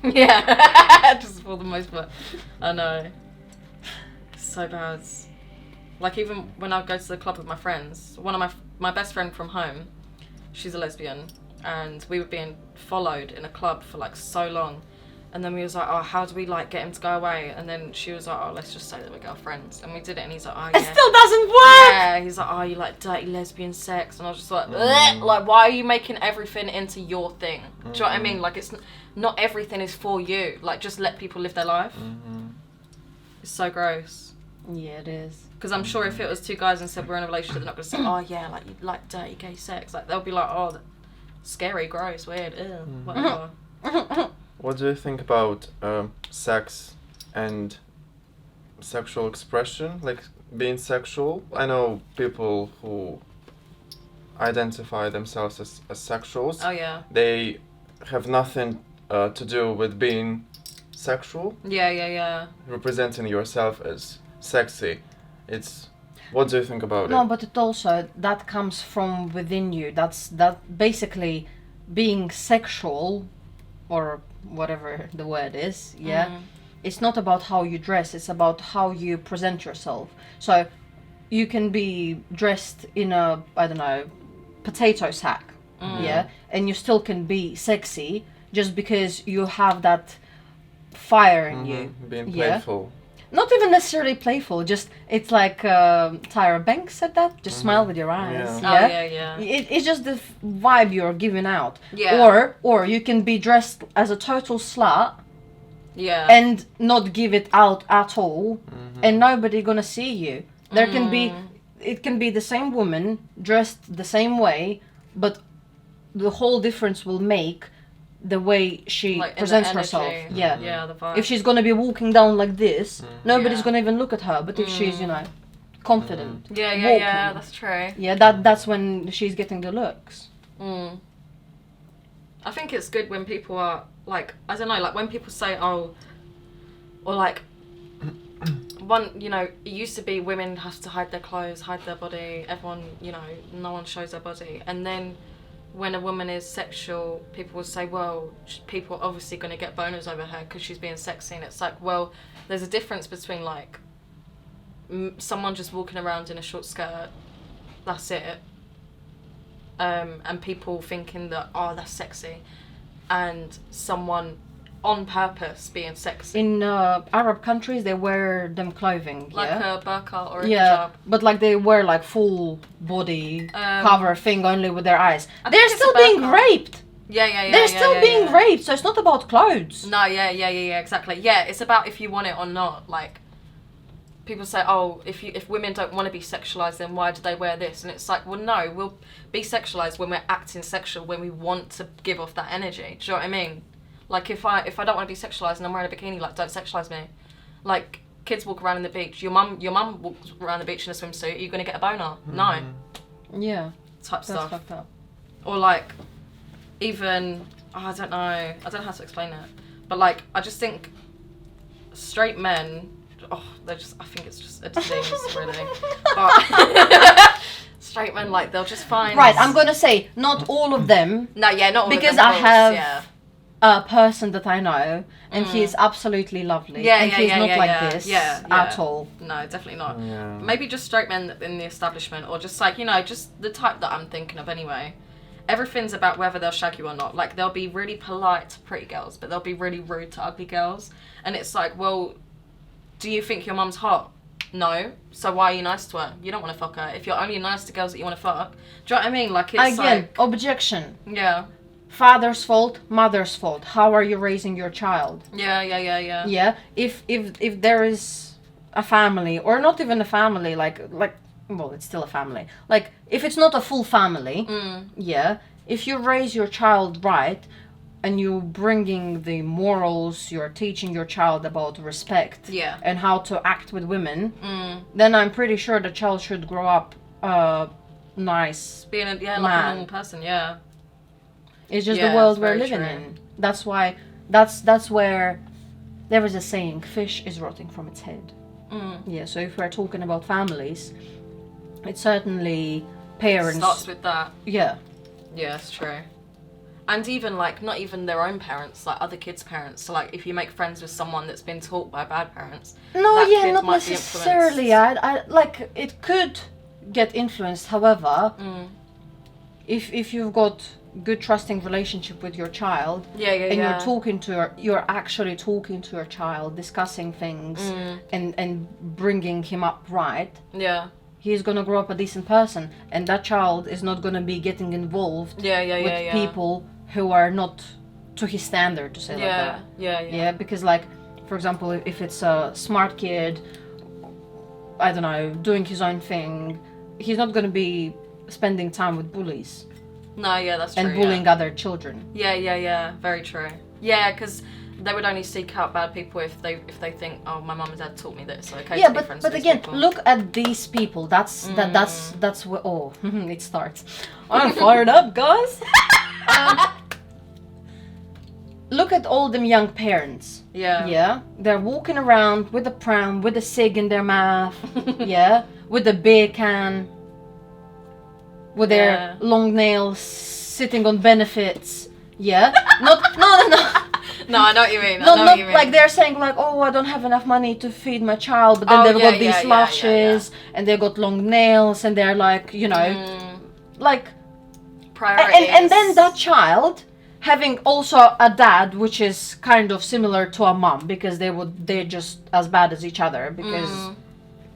Yeah. Just for the most part. I know. It's so bad. Like, even when I go to the club with my friends, one of my best friend from home, she's a lesbian, and we were being followed in a club for like so long, and then we was like, oh, how do we like get him to go away? And then she was like, oh, let's just say that we're girlfriends, and we did it, and he's like, oh yeah, it still doesn't work. Yeah, he's like, oh, you like dirty lesbian sex, and I was just like, like, why are you making everything into your thing? Do you know what I mean? Like, it's not everything is for you. Like, just let people live their life. It's so gross. Yeah, it is. Because I'm sure if it was two guys and said we're in a relationship, they're not going to say, oh yeah, like you like dirty gay sex. Like, they'll be like, oh, scary, gross, weird, ew, whatever. What do you think about sex and sexual expression, like being sexual? I know people who identify themselves as sexuals. Oh yeah. They have nothing to do with being sexual. Yeah. Representing yourself as sexy. What do you think about it? No, but it also, that comes from within you. That basically being sexual, or whatever the word is, it's not about how you dress, it's about how you present yourself. So you can be dressed in a, I don't know, potato sack, and you still can be sexy just because you have that fire in you. Being playful. Not even necessarily playful, just, it's like Tyra Banks said that, just smile with your eyes. Yeah. It's just the vibe you're giving out. Yeah. Or you can be dressed as a total slut. Yeah. And not give it out at all, and nobody gonna see you. There can be, it can be the same woman dressed the same way, but the whole difference will make the way she like presents herself. Yeah, the vibe. If she's gonna be walking down like this, nobody's gonna even look at her. But if she's, you know, confident, yeah, that's true. Yeah, that's when she's getting the looks. I think it's good when people are like, I don't know, like when people say, oh, or like, one, you know, it used to be women have to hide their clothes, hide their body, everyone, you know, no one shows their body, and then when a woman is sexual, people will say, well, people are obviously going to get boners over her because she's being sexy. And it's like, well, there's a difference between like someone just walking around in a short skirt, that's it, and people thinking that, oh, that's sexy, and someone on purpose being sexy. In Arab countries, they wear them clothing. Like yeah? a burqa or a Yeah, hijab. but like they wear like full body cover thing only with their eyes. I They're think it's still a being burqa. raped. Yeah. They're still being raped, so it's not about clothes. No, yeah, exactly. Yeah, it's about if you want it or not. Like, people say, oh, if women don't want to be sexualized, then why do they wear this? And it's like, well, no, we'll be sexualized when we're acting sexual, when we want to give off that energy. Do you know what I mean? Like, if I don't want to be sexualized and I'm wearing a bikini, like, don't sexualize me. Like, kids walk around in the beach. Your mum walks around the beach in a swimsuit. Are you gonna get a boner? No. Yeah, Type that's stuff. fucked up. Or like, even I don't know how to explain it, but like, I just think straight men, I think it's just a disease, really. But straight men, like, they'll just find. Right, I'm gonna say not all of them, No, yeah, not all because of them, I of course, have yeah. a person that I know, and he is absolutely lovely. Yeah, and yeah, he's yeah, not yeah, like yeah. this Yeah, at yeah. all. No, definitely not. Yeah. Maybe just straight men in the establishment, or just like, just the type that I'm thinking of anyway. Everything's about whether they'll shag you or not. Like, they'll be really polite to pretty girls, but they'll be really rude to ugly girls. And it's like, well, do you think your mum's hot? No. So why are you nice to her? You don't want to fuck her. If you're only nice to girls that you want to fuck. Do you know what I mean? Like, it's Again, like... objection. Yeah. Father's fault, mother's fault. How are you raising your child? Yeah. Yeah. If there is a family, or not even a family, like well, it's still a family. Like, if it's not a full family, yeah. If you raise your child right, and you bringing the morals, you're teaching your child about respect, Yeah. and how to act with women, then I'm pretty sure the child should grow up nice. Being like Man. a normal person, yeah. It's just Yeah, the world it's we're very living true. in. That's why. That's where there is a saying: fish is rotting from its head. Yeah. So if we're talking about families, it's certainly parents. Starts with that. Yeah. Yeah, it's true. And even, like, not even their own parents, like other kids' parents. So, like, if you make friends with someone that's been taught by bad parents, No, that yeah, kid not might be necessarily. I like it could get influenced. However, if you've got good trusting relationship with your child, and you're actually talking to your child, discussing things, and bringing him up right. Yeah. He's gonna grow up a decent person, and that child is not gonna be getting involved with people who are not to his standard, to say like that. Yeah, because, like, for example, if it's a smart kid, I don't know, doing his own thing, he's not gonna be spending time with bullies No, yeah, that's true. and bullying other children. Yeah, very true. Yeah, because they would only seek out bad people if they think, oh, my mum and dad taught me this, so okay. Yeah, to be friends but with again, these people. look at these people. That's where it starts. I'm fired up, guys. Look at all them young parents. Yeah. Yeah, they're walking around with a pram, with a cig in their mouth. Yeah, with a beer can, with their long nails, sitting on benefits. Yeah, no. No, I know what you mean. Not like they're saying like, oh, I don't have enough money to feed my child, but then they've got these lashes and they've got long nails and they're like, like priorities. And then that child having also a dad which is kind of similar to a mom, because they're just as bad as each other, because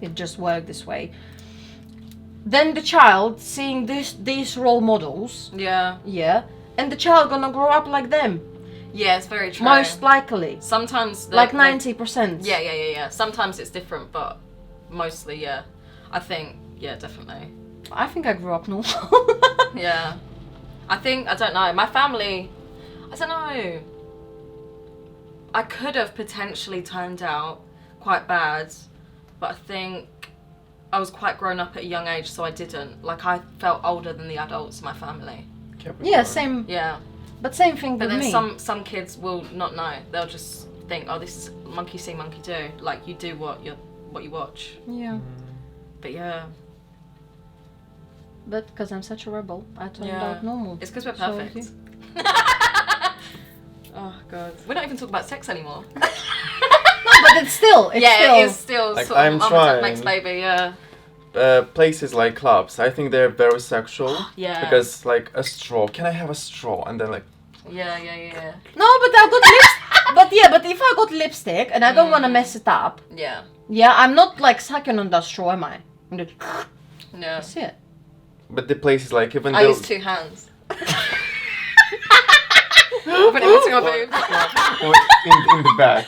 it just worked this way. Then the child seeing these role models, and the child gonna grow up like them. Yeah, it's very true. Most likely. Sometimes like 90%. Yeah. Sometimes it's different, but mostly, yeah. I think, yeah, definitely. I think I grew up normal. Yeah. I don't know. My family, I don't know. I could have potentially turned out quite bad, but I think I was quite grown up at a young age, so I didn't. Like, I felt older than the adults in my family. Yeah, same. Yeah. But same thing but with then me. some kids will not know. They'll just think, oh, this is monkey see, monkey do. Like, you do what you watch. Yeah. But yeah. But because I'm such a rebel, I turned out normal. It's because we're So perfect. Oh god, we're not even talking about sex anymore. No, but it's still. It is still Like, sort of I'm Mum trying. Max baby. Yeah. Places like clubs, I think they're very sexual. Yeah. Because, like, a straw. Can I have a straw? And then, like. Yeah. No, but I've got lips. But if I got lipstick and I don't want to mess it up, Yeah. yeah, I'm not like sucking on that straw, am I? I'm just, No. that's it. But the place is like even I though use 2 hands. Put it between my boobs. in the back.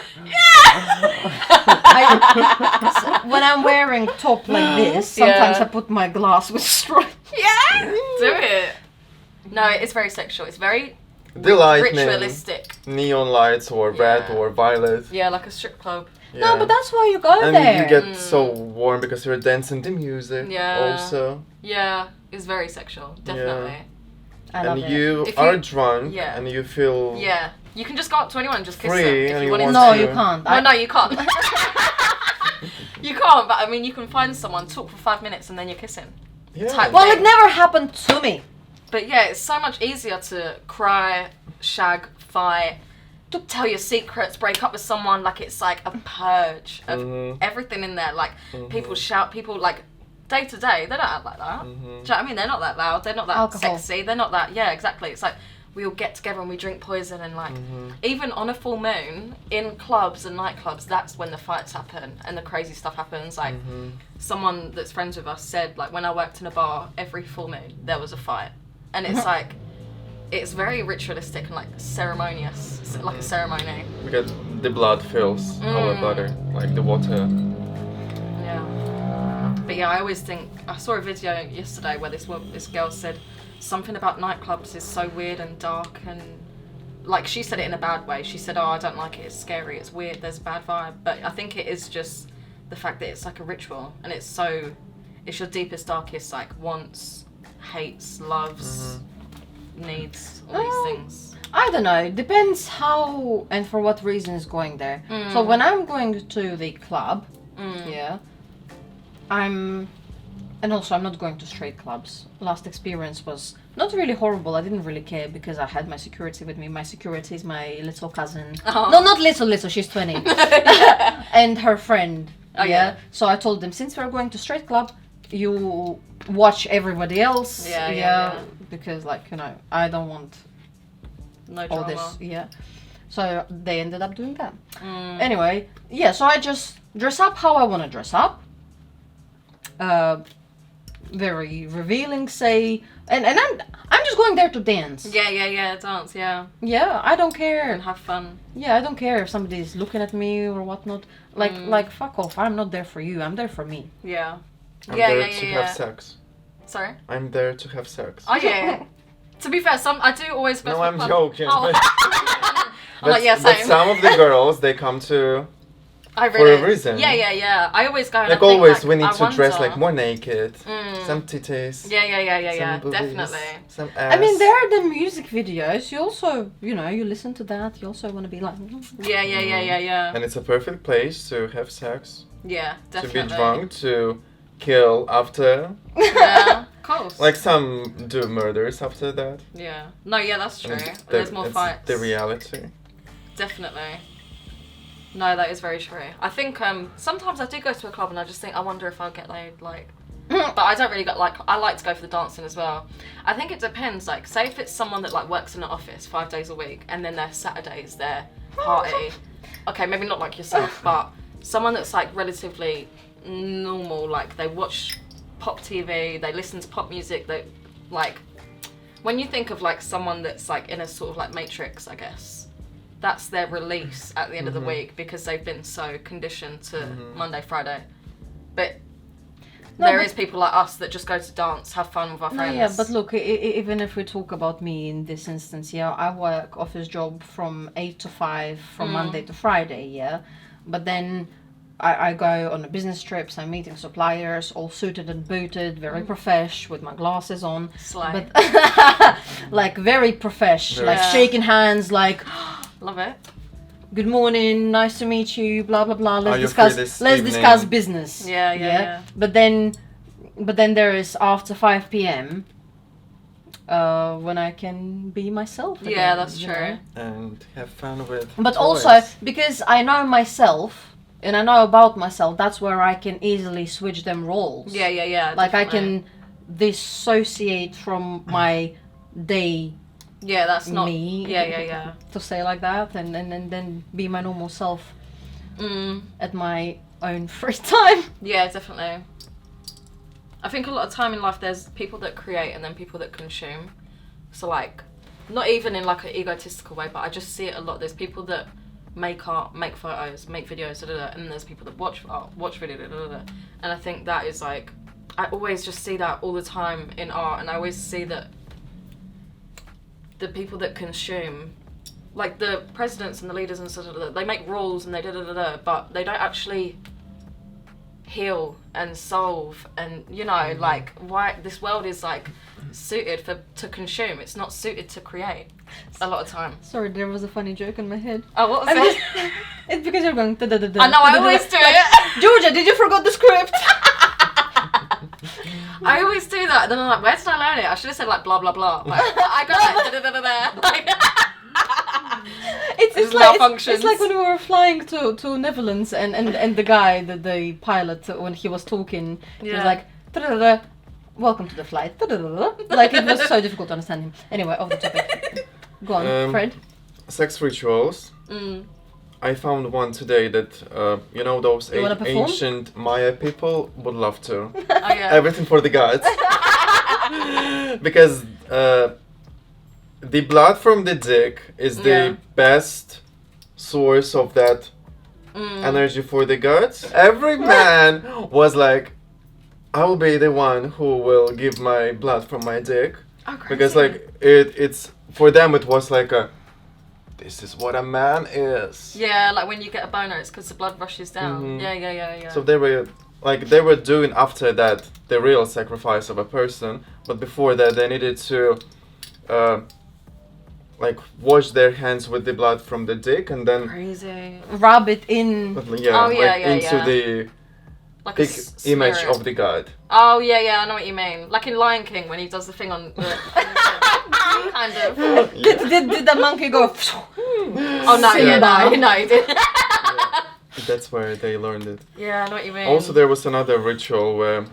When I'm wearing top like this, sometimes Yeah. I put my glass with straw. Yeah. Do it. No, it's very sexual. It's very The lightning, ritualistic. neon lights or red Yeah. or violet. Yeah, like a strip club. Yeah. No, but that's why you go and there. you get so warm because you're dancing the music. Yeah. Also, Yeah, it's very sexual. Definitely. I love and it. you If are you- drunk yeah. and you feel Yeah. You can just go up to anyone and just kiss Free, them if and you you wanted want to. No, to- you can't. Well, no, you can't. You can't, but I mean, you can find someone, talk for 5 minutes, and then you're kissing. yeah. type- Well, it never happened to me. But yeah, it's so much easier to cry, shag, fight, to tell your secrets, break up with someone. Like, it's like a purge of Mhm. everything in there. Like, people shout, people like, day to day, they don't act like that. Do you know what I mean? They're not that loud, they're not that Alcohol. sexy, they're not that, yeah, exactly. It's like, we all get together and we drink poison and like, even on a full moon, in clubs and nightclubs, that's when the fights happen and the crazy stuff happens. Like, someone that's friends with us said, like, when I worked in a bar, every full moon, there was a fight. And it's like, it's very ritualistic and like ceremonious, like a ceremony. Because the blood fills our body, like the water. Yeah. But yeah, I always think, I saw a video yesterday where this girl said something about nightclubs is so weird and dark, and like she said it in a bad way. She said, oh, I don't like it, it's scary, it's weird, there's a bad vibe. But I think it is just the fact that it's like a ritual and it's your deepest, darkest like wants, hates, loves, needs, all these things. I don't know. Depends how and for what reason is going there. So when I'm going to the club, yeah, and also I'm not going to straight clubs. Last experience was not really horrible. I didn't really care because I had my security with me. My security is my little cousin. Oh. No, not little. She's 20, and her friend. Oh, yeah. So I told them, since we're going to straight club, you watch everybody else. Yeah. Because I don't want No all drama. this. Yeah. So they ended up doing that. Anyway, yeah. So I just dress up how I want to dress up. Very revealing, say, and I'm just going there to dance. Yeah, dance, yeah. Yeah, I don't care. And have fun. Yeah, I don't care if somebody's looking at me or whatnot. Like fuck off. I'm not there for you. I'm there for me. Yeah. I'm yeah, there yeah, to yeah, have sex. Sorry? I'm there to have sex. Oh, yeah. To be fair, I do always go No, to I'm the club. joking. Oh. I'm like, yeah, but same. some of the girls, they come to I for a reason. Yeah. I always go and like I think, always, like, we need I to dress wonder. like more naked, some titties, Yeah, some boobies, definitely. some ass. I mean, there are the music videos. You also, you listen to that. You also want to be like. Yeah. And it's a perfect place to have sex, Yeah, definitely. to be drunk, to kill after. Yeah, of course. Like some do murders after that. Yeah. No, yeah, that's true. And And there's more it's fights. the reality. Definitely. No, that is very true. I think sometimes I do go to a club and I just think, I wonder if I'll get laid, like... But I don't really I like to go for the dancing as well. I think it depends, like, say if it's someone that, like, works in an office 5 days a week and then their Saturdays, their party. Okay, maybe not like yourself, but someone that's, like, relatively normal, like, they watch pop TV, they listen to pop music, they, like... When you think of, like, someone that's, like, in a sort of, like, matrix, I guess... That's their release at the end of the week because they've been so conditioned to Monday, Friday. But there is people like us that just go to dance, have fun with our friends. Yeah, but look, even if we talk about me in this instance, yeah, I work office job from 8 to 5 from Monday to Friday, yeah. But then I go on a business trips, I'm meeting suppliers, all suited and booted, very profesh, with my glasses on. Slay. But like very profesh, like Yeah. shaking hands, like Love it. good morning, nice to meet you, blah blah blah. Are you free this Let's evening? discuss business. Yeah. But then there is after 5 p.m. When I can be myself. Yeah, again, that's you true. know? And have fun with. But toys. also because I know myself and I know about myself, that's where I can easily switch them roles. Yeah. Like I definitely. can dissociate from my day Yeah, that's not me. Yeah. To say like that, and then be my normal self at my own free time. Yeah, definitely. I think a lot of time in life there's people that create and then people that consume. So like, not even in like an egotistical way, but I just see it a lot. There's people that make art, make photos, make videos, and then there's people that watch art, watch video, and I think that is like, I always just see that all the time in art, and I always see that the people that consume, like the presidents and the leaders and stuff, they make rules and they but they don't actually heal and solve, and you know, like, why this world is like suited to consume. It's not suited to create a lot of time. Sorry, there was a funny joke in my head. Oh, what was it? It's because you're going. I know, I always do it. Georgia, did you forget the script? I always do that, and then I'm like, where did I learn it? I should have said like blah blah blah. Like, I go like It's like when we were flying to Netherlands and the guy, the pilot, when he was talking, he was like, "Da-da-da-da, welcome to the flight." Da-da-da-da. Like, it was so difficult to understand him. Anyway, off the topic. Go on, Fred. Sex rituals. I found one today that, you know, those ancient Maya people would love to. Oh, yeah. Everything for the gods. Because the blood from the dick is the best source of that energy for the gods. Every man was like, I will be the one who will give my blood from my dick. Oh, crazy. Because like it's for them it was like a, this is what a man is. Yeah, like when you get a boner, it's because the blood rushes down. Yeah. So they were doing after that the real sacrifice of a person, but before that they needed to like wash their hands with the blood from the dick and then crazy. Rub it in. into the like big image of the god. Oh yeah, I know what you mean. Like in Lion King when he does the thing on the kind of. Did the monkey go? Oh no, no, he did. That's where they learned it. Yeah, I know what you mean. Also, there was another ritual where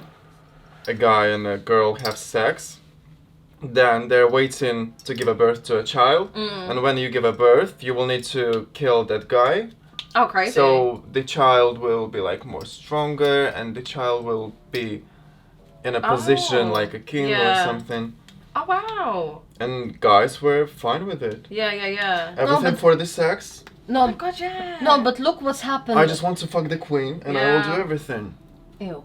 a guy and a girl have sex. Then they're waiting to give a birth to a child, and when you give a birth, you will need to kill that guy. Oh, crazy! So the child will be like more stronger, and the child will be in a position like a king or something. Oh wow! And guys were fine with it. Yeah. Everything for the sex. No, oh my God, yeah. No, but look what's happened. I just want to fuck the queen, and I will do everything. Ew.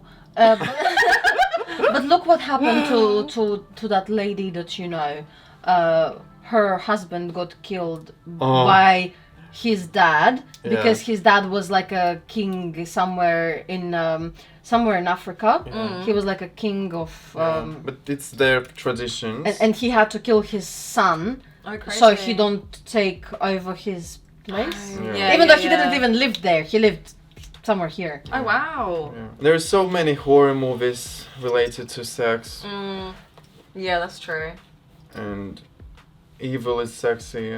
But look what happened to that lady that you know. Her husband got killed by his dad because his dad was like a king somewhere in Africa. He was like a king of. But it's their traditions. And he had to kill his son, so he don't take over his place. Even though he didn't even live there, he lived somewhere here. Oh wow! Yeah. There's so many horror movies related to sex. Yeah, that's true. And evil is sexy.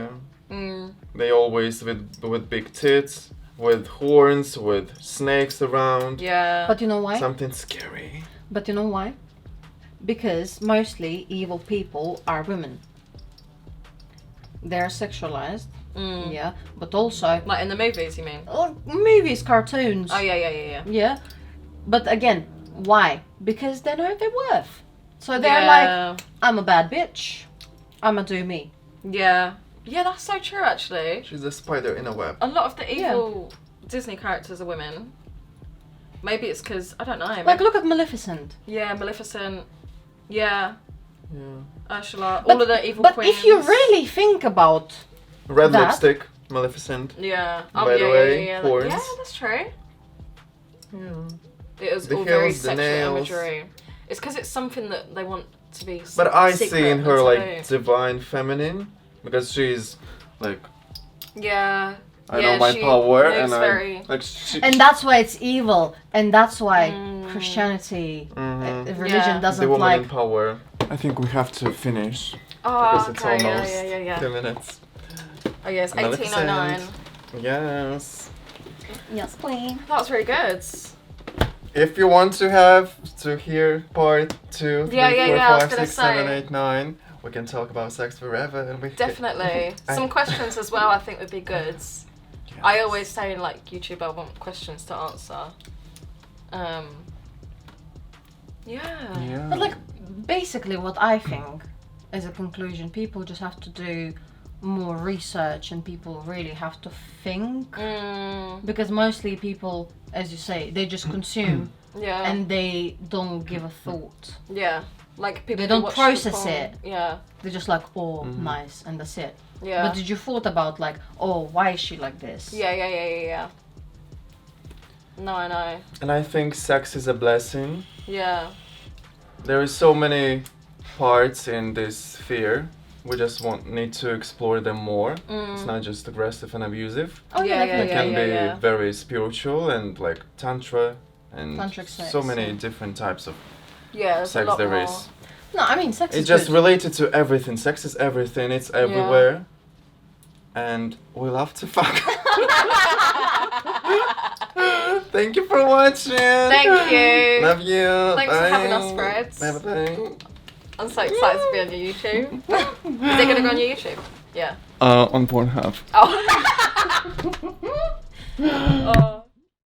Yeah. They always with big tits, with horns, with snakes around. Yeah. But you know why? Something scary. But you know why? Because mostly evil people are women. They're sexualized. Yeah, but also like in the movies, you mean? Movies, cartoons. Oh yeah. Yeah, but again, why? Because they know their worth. So they're like, I'm a bad bitch. I'ma do me. Yeah, that's so true. Actually, she's a spider in a web. A lot of the evil Disney characters are women. Maybe it's because I don't know. Like look at Maleficent. Yeah, Maleficent. Yeah. Ursula. But, all of the evil queens. But queens. if you really think about red lipstick, Maleficent. Yeah. By the way, horns. Yeah, that's true. Yeah. It was the all hills, very the sexual nails. imagery. It's because it's something that they want to be. But I see in her like taboo. divine feminine because she's like. Yeah. I know my power, and very... And that's why it's evil, and that's why Christianity, religion doesn't the woman like. in power. I think we have to finish. Oh, because it's okay, almost 2 minutes. Oh yes, 1809. Yes. Yes, queen. That was really good. If you want to hear part 2, 3, 4, 5, 6, 7, 8, 9, we can talk about sex forever. And we Definitely. Some questions as well I think would be good. I always say in like YouTube I want questions to answer. Yeah. But like, basically what I think as a conclusion, people just have to do more research and people really have to think. Because mostly people, as you say, they just consume Yeah. and they don't give a thought. Yeah. Like people They who don't watch process the porn. it. Yeah. They're just like, oh, nice, and that's it. Yeah. But did you thought about like, oh, why is she like this? Yeah. No, I know. And I think sex is a blessing. Yeah. There is so many parts in this sphere. We just need to explore them more. It's not just aggressive and abusive. Oh yeah, Yeah, It definitely. can be very spiritual and like tantra and Tantric sex, so many yeah. different types of Yeah, there's a sex lot there more. is. No, I mean sex It's is just good. related to everything. Sex is everything. It's everywhere. And we love to fuck. Thank you for watching. Thank you. Love you. Thanks for having us, Fred. Bye. I'm so excited to be on your YouTube. Is it gonna go on your YouTube? Yeah. On Pornhub. Oh. Oh.